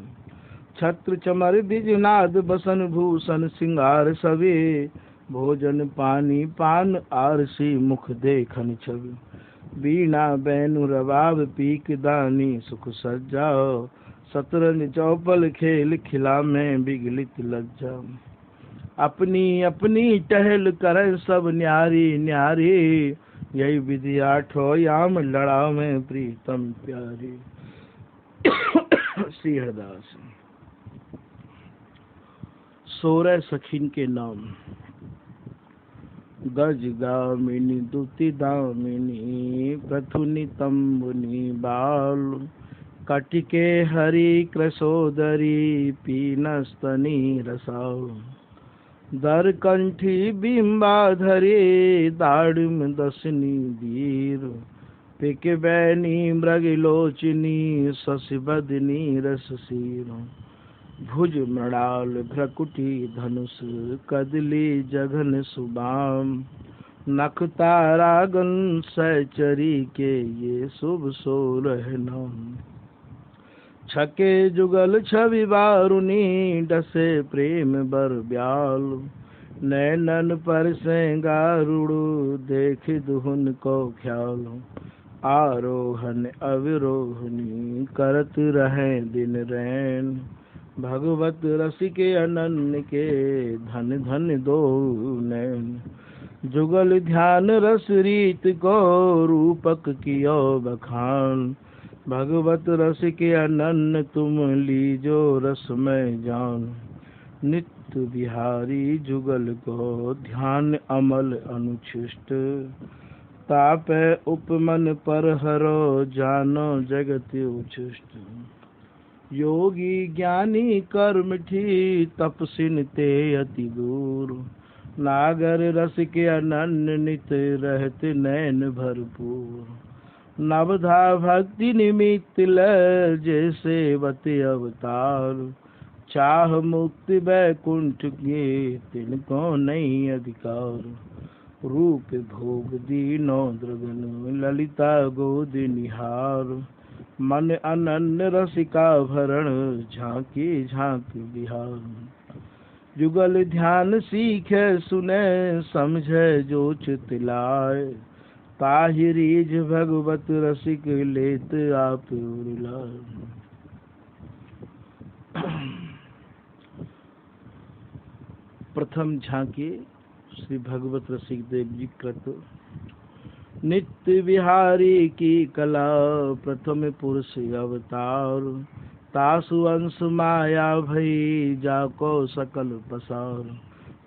छत्र चमर बिजनाद बसन भूषण सिंगार सवे, भोजन पानी पान आरसी मुख देखन छवि। बीणा बैनु रबाब पीक दानी सुख सज्जा, शतरंज चौपल खेल खिला में बिगलित लज्जा। अपनी अपनी टहल करें सब न्यारी न्यारी, यही विधि आठो याम लड़ा में प्रीतम प्यारी। श्री हरदास। 16 सखीन के नाम। गज गामिनी दुति दामिनी, प्रथुनि तंबुनि बाल। कटिके हरि कृशोदरी, पीनस्तनी रसाल। दर कंठी बिंबाधरी, दाड़िम दसनी दीर। पिक बैनी मृगलोचनी, शशि बदनी रससीर। भुज मृणाल भ्रकुटी धनुष, कदली जघन सुबाम। नख तारागन सहचरी के, ये शुभ सोरह नाम। छके जुगल छवि बारुनी, डसे प्रेम बर ब्याल। नैनन पर से गारुड़ु, देख दुहुन को ख्याल। आरोहन अविरोहनी, करत रहे दिन रैन। भगवत रसिके अनन्य के, धन धन दो नैन। जुगल ध्यान रस रीत को, रूपक कियो बखान। भगवत रसिके अनन्य तुम, लीजो रस में जान। नित्य बिहारी जुगल को, ध्यान अमल अनुच्छिष्ट। तापे उपमन पर हरो, जानो जगत उच्छिष्ट। योगी ज्ञानी कर्मठी, तपसिन ते अति दूर। नागर रसिके अनन्य, नित रहत नैन भरपूर। नवधा भक्ति निमित्त ल, जैसे बते अवतार। चाह मुक्ति बैकुंठ के, तिनको नहीं अधिकार। रूप भोग दीनो द्रगन, ललिता गोद निहार। मन अनन्य रसिका भरण, झांकी झांकी बिहार। जुगल ध्यान सीखे सुने, समझे जो चित लाए। ताहि रीझ भगवत रसिक, लेत आप उरलाए। प्रथम झांकी श्री भगवत रसिक देव जी कृत। नित्य बिहारी की कला, प्रथम पुरुष अवतार। तासु अंश माया भई, जाको सकल पसार।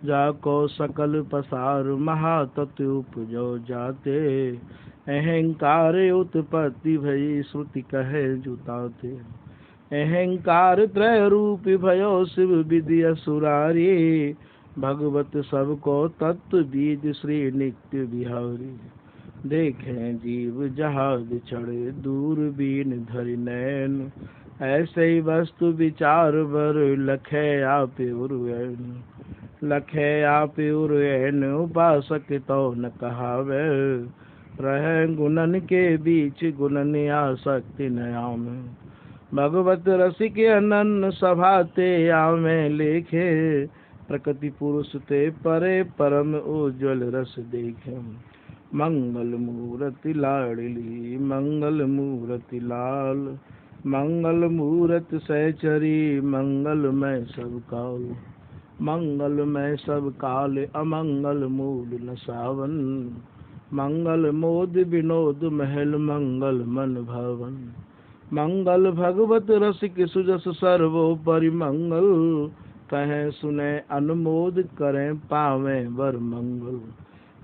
जाको सकल पसार महातत्व उपजो जाते। अहंकार उत्पत्ति भई श्रुति कहे जुताते। अहंकार त्रय रूप भयो शिव विधि असुरारी। भगवत सबको तत्व बीज श्री नित्य बिहारी। देखें जीव जहाज चढ़े दूरबीन धरि नैन। ऐसे ही वस्तु विचार बर लखे आप उर्वैन। लखे आप उर्वैन उपासक तो न कहावे। रहे गुणन के बीच गुणन आसक्ति न आमे। भगवत रसिक अनन्न सभाते आमे लेखे। प्रकृति पुरुष ते परे परम उज्ज्वल रस देखे। मंगल मूर्ति लाडली मंगल मूर्ति लाल। मंगल मूर्त सहचरी मंगलमय सब काल। मंगलमय सब काल अमंगल मूल न सावन। मंगल मोद विनोद महल मंगल मन भवन। मंगल भगवत रसिक सुजस सर्वोपरि मंगल। कहें सुने अनुमोद करें पावें वर मंगल।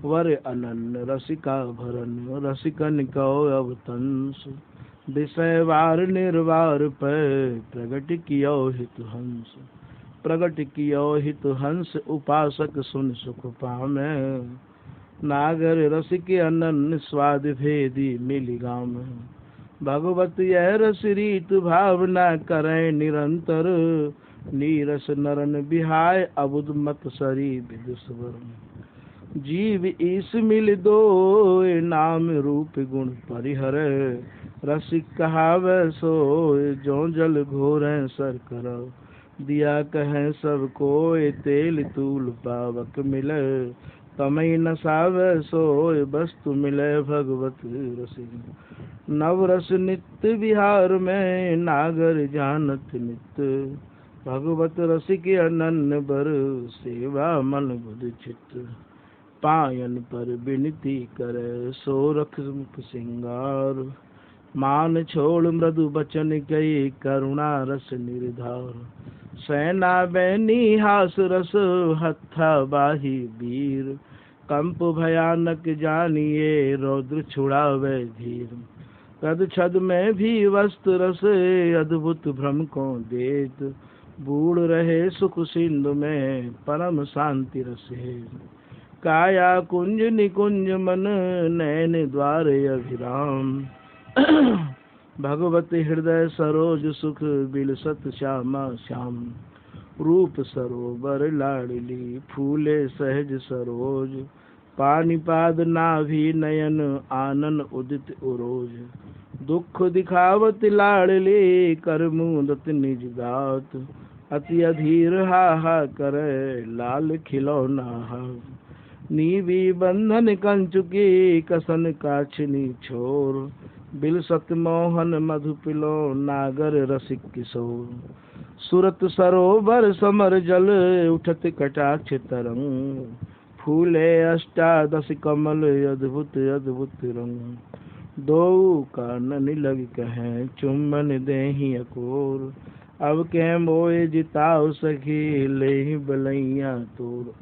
वर अनन्न रसिका भरन रसिकन को अवतंस। विषय वार निर्वार पर प्रगट कियो हित हंस। प्रगट कियो हित हंस उपासक सुन सुख पामे। नागर रसिक अनन्न स्वाद भेदी मिल गाम। भगवत यह रस रीत भावना करें निरंतर। नीरस नरन बिहाय अबुद मत सरी विदुस्वर। जीव ईस मिल दो नाम रूप गुण परिहर। रसिक कहावे सो जो जल घोरें सर कर। दिया कहें सब को तेल तूल पावक मिले। तमई नसावे सो वस्तु मिले भगवत रसिक। नवरस नित्य विहार में नागर जानत नित्य। भगवत रसिक अनन्न बर सेवा मन बुध चित्त। पायन पर विनती करे सो रख मुख सिंगार। मान छोड़ मृदु बचन कई करुणा रस निर्धार। सेना बैनी हास रस हत्था बाही वीर। कंप भयानक जानिए रौद्र छुड़ावे धीर। कद छद में भी वस्त्र रस अद्भुत भ्रम को देत। बूढ़ रहे सुख सिंधु में परम शांति रस है। काया कुंज निकुंज मन नैन द्वार अभिराम। भगवत हृदय सरोज सुख बिलसत श्यामा श्याम। रूप सरोवर लाडली फूले सहज सरोज। पानिपाद नाभि नयन आनन उदित उरोज। दुख दिखावत लाडली कर मुदत निज गात। अति अधीर हा हा करे लाल खिलौना हा। नीवी बंधन कंचुकी कसन काछनी छोर। बिलसत मोहन मधु पिलो नागर रसिक किशोर। सुरत सरोवर समर जल उठत कटाक्ष तरंग। फूले अष्टादश कमल अद्भुत अद्भुत रंग। दो कानन लग कहें चुम्बन देहि अकोर। अब के मोए जिताओ सखी लेहि बलैया तोर।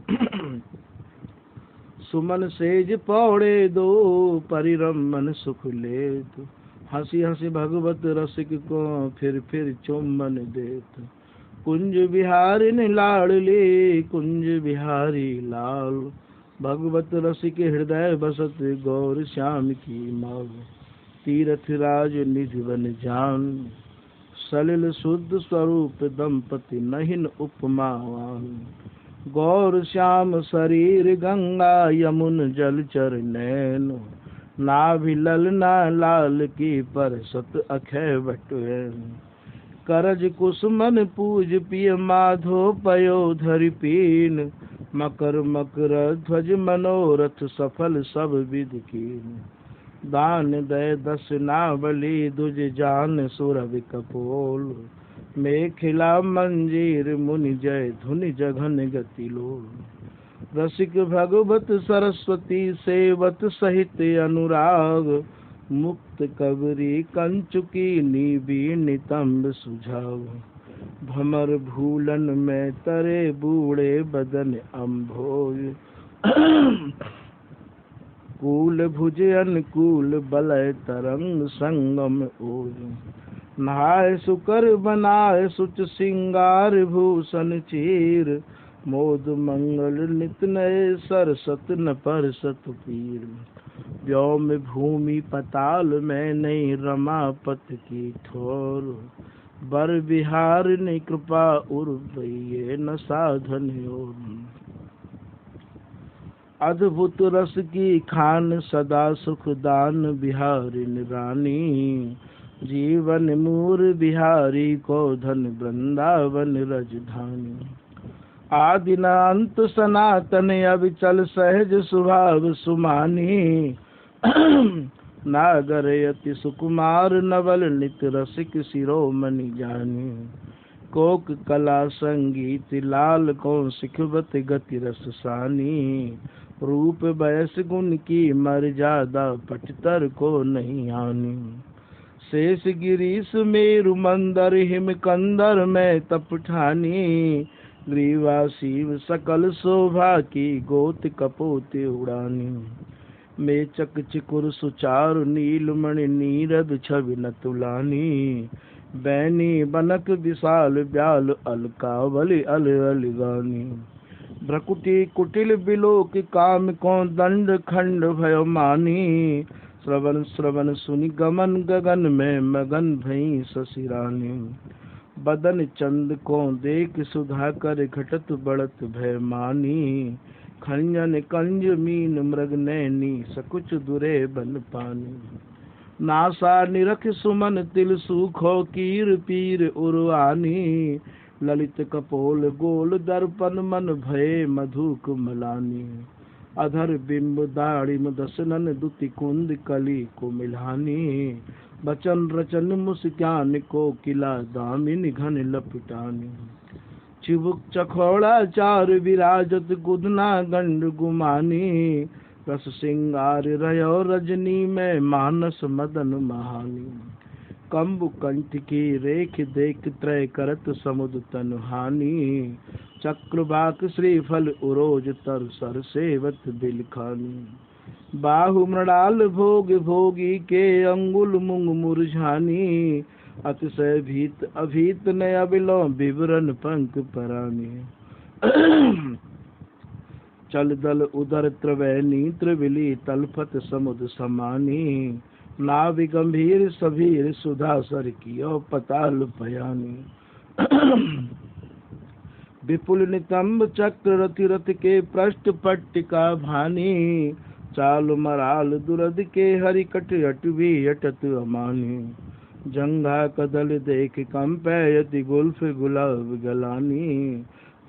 सुमन सेज पौड़े दो परिरमन सुख लेत। हंसी हंसी भगवत रसिक को फिर चुम्बन देत। कुंज बिहारी लाडली कुंज बिहारी लाल। भगवत रसिक हृदय बसत गौर श्याम की माल। तीरथ राज निधि बन जान सलिल शुद्ध स्वरूप दंपति नहिन उपमावान। गौर श्याम शरीर गंगा यमुन जलचर नैन। नाभि ललना लाल की पर सत अखय बटुएन। करज कुसुमन पूज पिय माधो पयो धरि पीन। मकर मकर ध्वज मनोरथ सफल सब विधि कीन। दान दय दस नावली दुज जान सुरभि कपोल। मेखिला मंजीर मुनि जय धुनि जघन गति लोल। रसिक भगवत सरस्वती सेवत सहित अनुराग। मुक्त कबरी कंचुकी नीबी नितंब सुझाव। भमर भूलन में तरे बूढ़े बदन अम्भोज कूल भुज अनुकूल बलय तरंग संगम ओज नहाय सुकर बनाए सुच सिंगार भूषण चीर मोद मंगल नित नए सरसत न परसत पीर व्योम भूमि पताल में नहीं रमापत की ठोर बर बिहार ने कृपा उर्वये न साधन और अद्भुत रस की खान सदा सुख दान बिहारी रानी जीवन मूर बिहारी को धन वृंदावन रजधानी आदि न अंत सनातन अविचल सहज स्वभाव सुमानी नागर यति सुकुमार नवल नित रसिक शिरोमणि जानी कोक कला संगीत लाल को सिखबत गति रस सानी रूप बयस गुण की मर्यादा पटतर को नहीं आनी शेष गिरीश मेरु मंदर हिम कंदर में तपठानी ग्रीवा शिव सकल शोभा की गोत कपोत उड़ानी मेचक चिकुर सुचारु नीलमणि नीरद छवि न तुलानी बैनी बनक विशाल ब्याल अलकावली अल अल गानी भ्रकुटी कुटिल बिलोक काम को दंड खंड भयो मानी श्रवण श्रवण सुनि गमन गगन में मगन भई ससिरानी बदन चंद को देख सुधा कर घटत बढ़त भय मानी खंजन कंज मीन मृग नैनी सकुच दुरे बन पानी नासा निरख सुमन तिल सूखो कीर पीर उर्वानी ललित कपोल गोल दर्पण मन भय मधुक मलानी अधर बिंब दाड़िम दसनन दुति कुंद कली को मिलानी बचन रचन मुस्कान को किला दामिनी घन लपटानी चिबुक चखोड़ा चार विराजत गुदना गंड गुमानी रस सिंगार रयो रजनी में मानस मदन महानी कंबु कंठ की रेख देख त्रय करत समुद तन हानि चक्रवाक श्रीफल उरोज तर सर सेवत बिलखानी बाहु मृणाल भोग भोगी के अंगुल मुंग मुरझानी अतिशय भीत अभीत न अबिलो विवरण पंख परानी चल दल उदर त्रवैनी त्रिविली तलफत समुद समानी नाभि गंभीर सभीर सुधा सर कियो पताल पयानी विपुल नितंब चक्र रति रथ के पृष्ठ पट्टिका भानी चाल मराल दुरद के हरि कट अटवी अटत अमानी जंघा कदल देख कंपयति गुल्फ गुलाब गलानी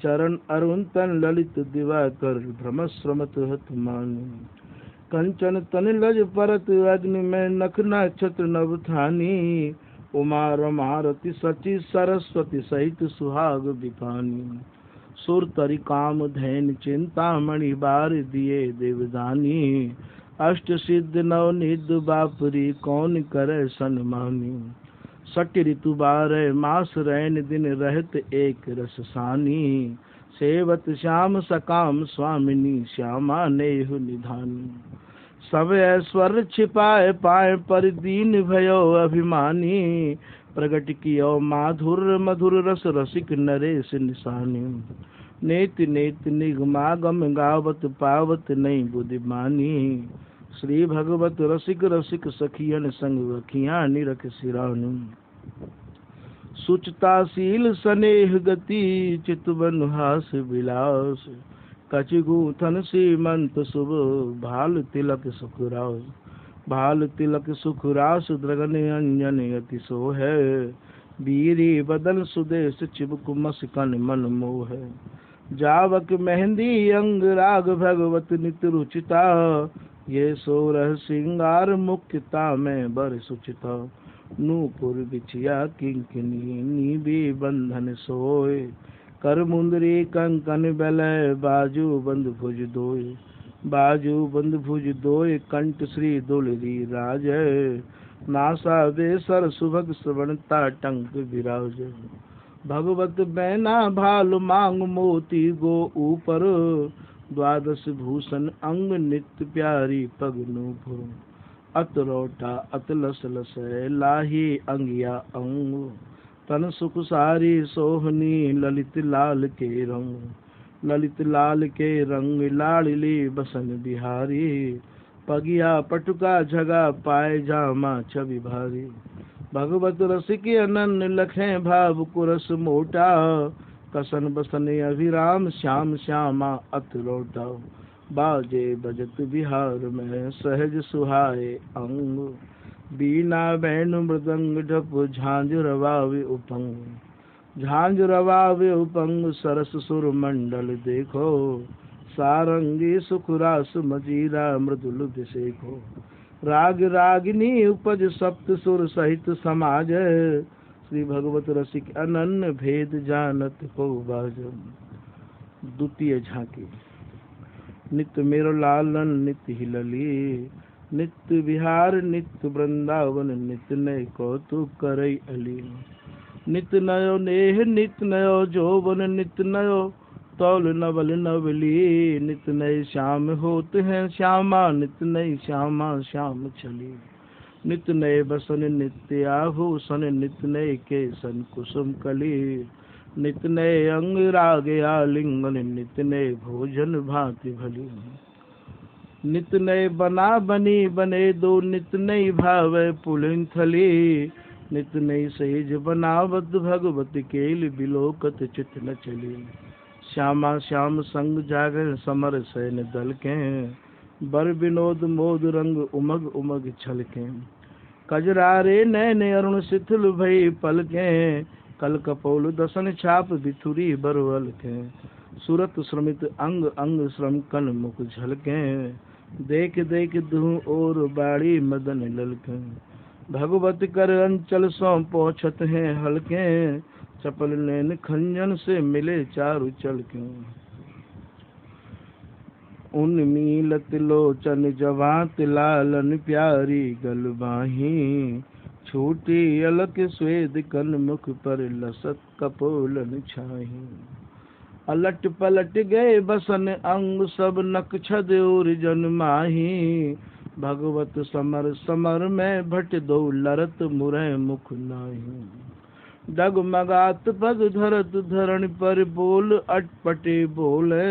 चरण अरुण तन ललित दिवाकर भ्रमश्रमत हत मानी कंचन तन लज परत अग्नि में नख नक्षत्र नभ थानी उमा रमारति सची सरस्वती सहित सुहाग विपानी सुर तरि काम धैन चिंतामणि बार दिए देवदानी अष्ट सिद्ध नव निध बापरी कौन करे सन्मानी सट ऋतु बारह मास रैन दिन रहत एक रस सानी सेवत श्याम सकाम स्वामिनी श्यामा नेहु निधानी सब ऐश्वर्य छिपाए पाए पर दीन भयो अभिमानी प्रगट कियो माधुर मधुर रस रसिक नरेश निशानी नेत नेत निगमागम गावत पावत नहीं बुद्धिमानी श्री भगवत रसिक रसिक सखियन संग वखियाँ निरख सिरानु सुचताशील स्नेह गति चितवन हास विलास कचिगूथन सीमंत शुभ भाल तिलक सुखरास भाल तिलक सुखरास द्रगन अंजन अति सो है बीरी बदन सुदेश चिबुक मस्कन मन मोह जावक मेहंदी अंग राग भगवत नित रुचिता ये सोरह सिंगार मुक्ता में बर सुचिता नूपुर बिछिया किंकिनी नीबी बंधन सोए कर मुंदरी कंकन बेलय बाजू बंद भुज दोय बाजू बंद भुज दोय कंठ श्री दुलरी राज नासा बेसर सुभग श्रवणता टंक विराज भगवत बैना भाल मांग मोती गो ऊपर, द्वादश भूषण अंग नित्य प्यारी पग नूपुर। अतरोटा अतलस लस लाही अंगिया अंग, तन सुख सारी सोहनी ललित लाल के रंग। ललित लाल के रंग लाडली बसन बिहारी, पगिया पटुका झगा पाए जामा छवि भारी। भगवत रसिक अनन्य लखें भाव कुरस मोटा, कसन बसन अभिराम श्याम श्यामा अतरोटा। बाजे बजत बिहार में सहज सुहाए अंग, बीना बैन मृदंग ढप झांझ रवावे उपंग। झांझ रवावे उपंग सरस सुर मंडल देखो, सारंगी सुख रास मजीरा मृदुल बिसेको। राग रागिनी उपज सप्त सुर सहित समाज, श्री भगवत रसिक अनन्य भेद जानत को बाज। द्वितीय झांकी। नित्य मेरो लालन नित्य हिलली, नित्य विहार नित्य वृंदावन, नित्य नय कौतुक करई अली। नित्य नयो नेह नित्य नयो जोवन, नित्य नयो तौल नवल नवली। नित्य नए श्याम होते हैं श्यामा, नित्य नई श्यामा श्याम छली। नित्य नए बसन नित्य आभूषण, नित्य नए केसन कुसुम कली। नित्य नए अंग राग आलिंगन, नित्य नए भोजन भांति भली। नित्य नए बना बनी बने दो, नित्य नई भावे पुलिन थली। नित्य नई सेज बनावत भगवत केल, बिलोकत चित न चली। श्यामा श्याम संग जागर समर सैन दल के, बर विनोद मोद रंग उमग उमग छलके। कजरारे नैन अरुण शिथिल भई पलके, कल कपोल दसन छाप बिथुरी बरवल के। सूरत श्रमित अंग अंग श्रम कन मुख झलके, देख देख दुह और बाड़ी मदन ललके। भगवत कर अंचल सौ पहुँचत हैं हलके, चपल नैन खंजन से मिले चारु चल के। उन्मीलत लोचन जवात लालन प्यारी गलबाही, छूटी अलक स्वेद कन मुख पर लसत कपोलन छाही। अलट पलट गए बसन अंग सब नक छद और जन माही, भगवत समर समर में भट दो लरत मुरै मुख नाही। डगमगात पग धरत धरण पर बोल अटपटे बोले,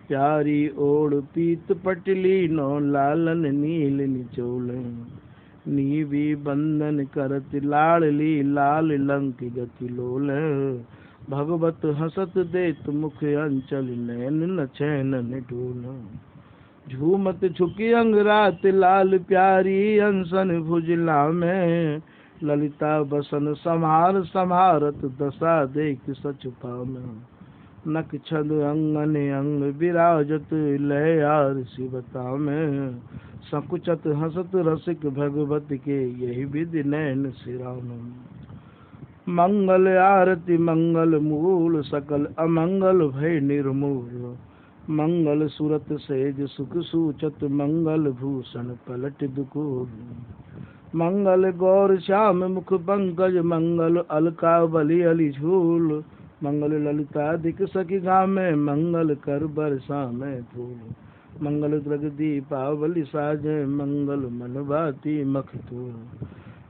प्यारी ओढ़ पीत पटली नो लालन नील निचोले। नीवी बंधन करत लाडली लाल लंक गति लोल, भगवत हसत देत मुख अंचल नैन न चैन निडोल। झूमत झुकी अंगरात लाल प्यारी अंसन भुजला में, ललिता बसन संहार संहारत दशा देख सच पामे। नक छद अंगन अंग विराजत लय यार शिवता में, संकुचत हसत रसिक भगवत के यही विधि नैन सिराम। मंगल आरती मंगल मूल सकल अमंगल भय निर्मूल, मंगल सुरत सेज सुख सूचत मंगल भूषण पलट दुकूल। मंगल गौर श्याम मुख पंकज मंगल अलका बलि अली झूल, मंगल ललिता दिक सखी गामे मंगल कर बरसा में फूल। मंगल द्रग दीपावली साजे मंगल मन भाती मखतूल।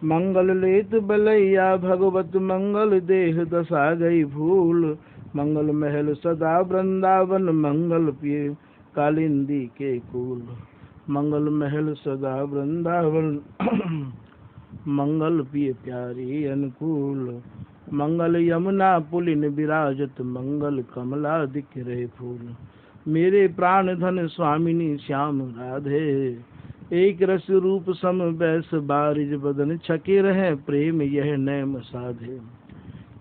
मंगल लेत बलैया भगवत मंगल देह दशा गई भूल, मंगल महल सदा वृंदावन मंगल पिए कालिंदी के कूल। मंगल महल सदा वृंदावन मंगल पिए प्यारी अनुकूल। मंगल यमुना पुलिन विराजत मंगल कमला दिख रहे फूल। मेरे प्राण धन स्वामिनी श्याम राधे, एक रस रूप सम बैस बारिज बदन छके रहे प्रेम यह नैम साधे।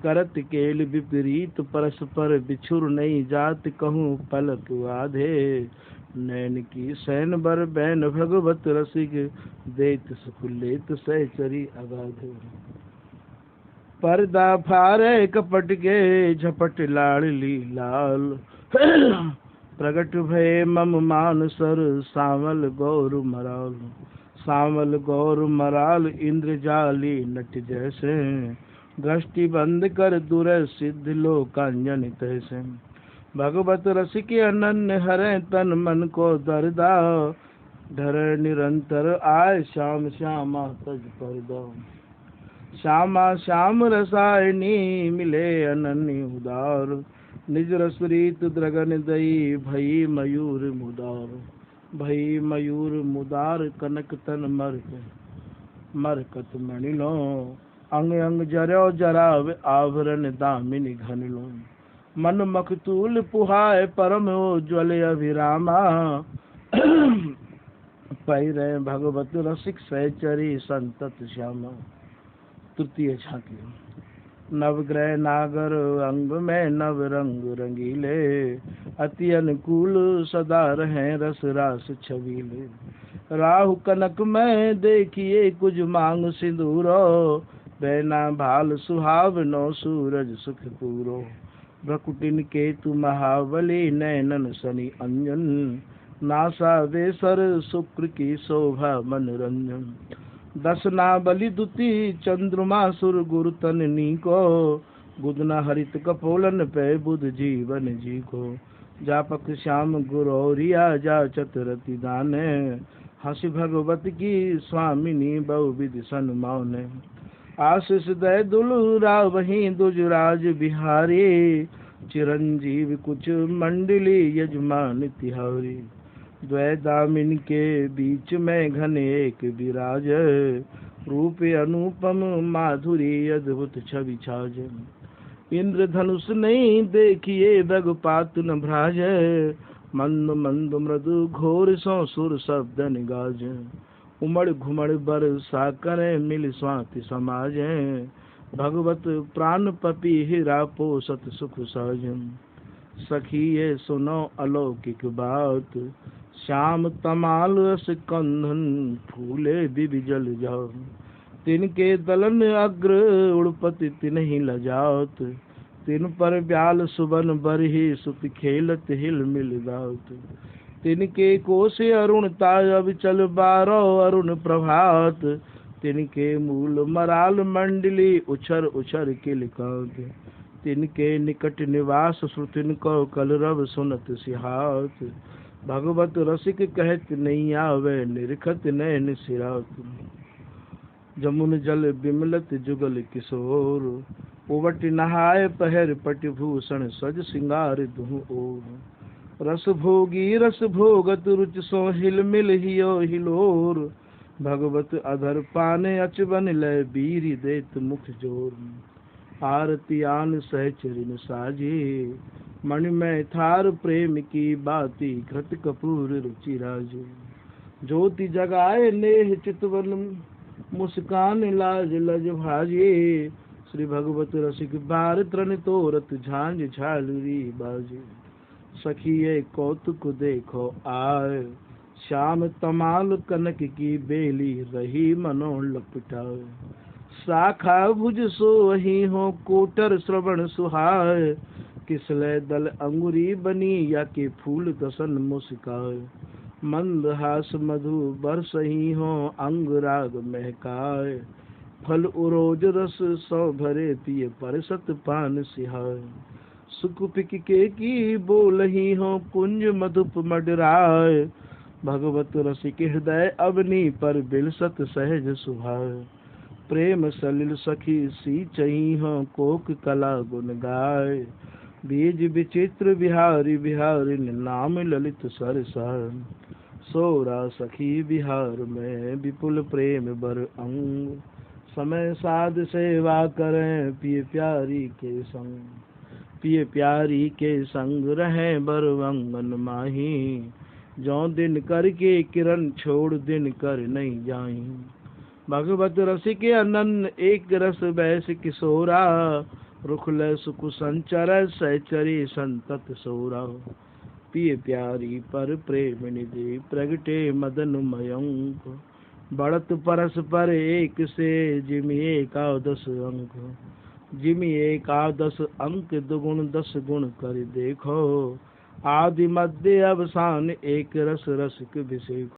करत केल विपरीत परस्पर बिछुर नहीं जात कहूँ पलक आधे। नैन की सैन बर बैन भगवत रसिक, देत सुख लेत सहचरी अगाधे। पर्दा फारे कपट के झपट लाडली लाल, प्रगट भय मम मान सर सावल गौर मराल। सावल गौर मराल इंद्रजाली नट जैसे, दृष्टि बंद कर दूर सिद्ध लोकांजन तैसे। भगवत रस के अनन्य हरे तन मन को दरदा, धर निरंतर आय श्याम श्यामा तज पर दो। श्यामा श्याम रसायनी मिले अनन्य उदार, निज रस रीत द्रगन दई भई मयूर मुदार। भई मयूर मुदार कनक तन मरकत मणि लो, अंग अंग जरो जराव आवरण दामिनी घन लो। मन मखतूल पुहाय परम उज्ज्वल अभिरामा, पैरे भगवत रसिक सहचरी संतत श्यामा। तृतीय झांकी। नवग्रह नागर अंग में नव रंग रंगीले, अति अनुकूल सदा रहे रस रास छबीले। राहु कनक में देखिए कुछ मांग सिंदूरो, बैना भाल सुहावनो सूरज सुख पूरो। भ्रकुटिन केतु महाबली नैनन शनि अंजन, नासा वेसर शुक्र की शोभा मनोरंजन। दसना बलि दुति चंद्रमा सुर गुरु तन नीको, गुदना हरित कपोलन पे बुध जीवन जी को। जापक श्याम गुरौरिया जा चतुरति दाने, हंसी भगवत की स्वामिनी बहुविधि सन्माने। आशीष दय दुलुरा वही दुजराज बिहारी, चिरंजीव कुछ मंडली यजमान तिहारी। द्वैदामिन के बीच में घन एक विराज, रूप अनुपम माधुरी अद्भुत छवि छाज। इंद्रधनुष नहीं देखिए बगपात न भ्राज, मंद मंद मृदु घोर सो सुर शब्द निगाज। उमड़ घुमड़ बरसा करे मिल स्वाति समाज, भगवत प्राण पपी हीरा पोसत सुख सहज। सखी ये सुनो अलौकिक बात, श्याम तमाल रस कंधन फूले बिबिजल जाओ। तिनके दलन अग्र उड़पति तिन्हि लजावत, तिन पर ब्याल सुबन बरही सुत खेलत हिल मिल दावत। तिनके कोसे अरुणता अब चल बारो अरुण प्रभात, तिनके मूल मराल मंडली उछर उछर किलकांत। तिनके निकट निवास श्रुतिन को कलरव सुनत सिहात, भगवत रसिक कहत नहीं आवे निरखत नैन सिरात। जमुन जल बिमलत जुगल किशोर, उवट नहाय पहर पटिभूषण सज सिंगार दुह ओर। रस भोगी रस भोगत रुच सो हिल मिल हियो हिलोर, भगवत अधर पाने अचबन लय बीरी देत मुख जोर। आरती आन सहचरिन साजे, मणि में थार प्रेम की बाती घृत कपूर रुचि राजे। ज्योति जगाए नेह चितवन मुस्कान लाज लज भाजे, श्री भगवत रसिक बार तृण तोरत झांझ झालरी बाजे। सखिए कौतुक देखो आय, श्याम तमाल कनक की बेली रही मनो लपटाए। शाखा भुज सोही हो कोटर श्रवण सुहाय, किसले दल अंगुरी बनी या के फूल दसन मुस्काए। मंद हास मधु बरसही हो अंग राग महकाए, फल उरोज रस सौ भरे पिय परसत पान सिहाय। सुख पिक के की बोलही हो कुंज मधुप मडराय, भगवत रसिक हृदय अवनी पर बिलसत सहज सुभाय। प्रेम सलिल सखी सींचही हो कोक कला गुन गाय, बीज विचित्र बिहारी बिहारी नाम ललित सरसाय। सोरा सखी बिहार में विपुल प्रेम बर अंग, समय साध सेवा करें पिय प्यारी के संग। पिय प्यारी के संग रहे बर अंगन माही, जो दिन कर के किरण छोड़ दिन कर नहीं जाई। भगवत रसिक अनन एक रस बैस किशोरा, रुखल सुख संचर सहचरी संतत सोरा। पिय प्यारी पर प्रेम निधि प्रगटे मदन मयंक, बढ़त परस्पर एक से जिमि एकादश अंक। जिमि एकादश अंक दुगुण 10 गुण कर देखो, आदि मध्य अवसान एक रस रसिक विषेक।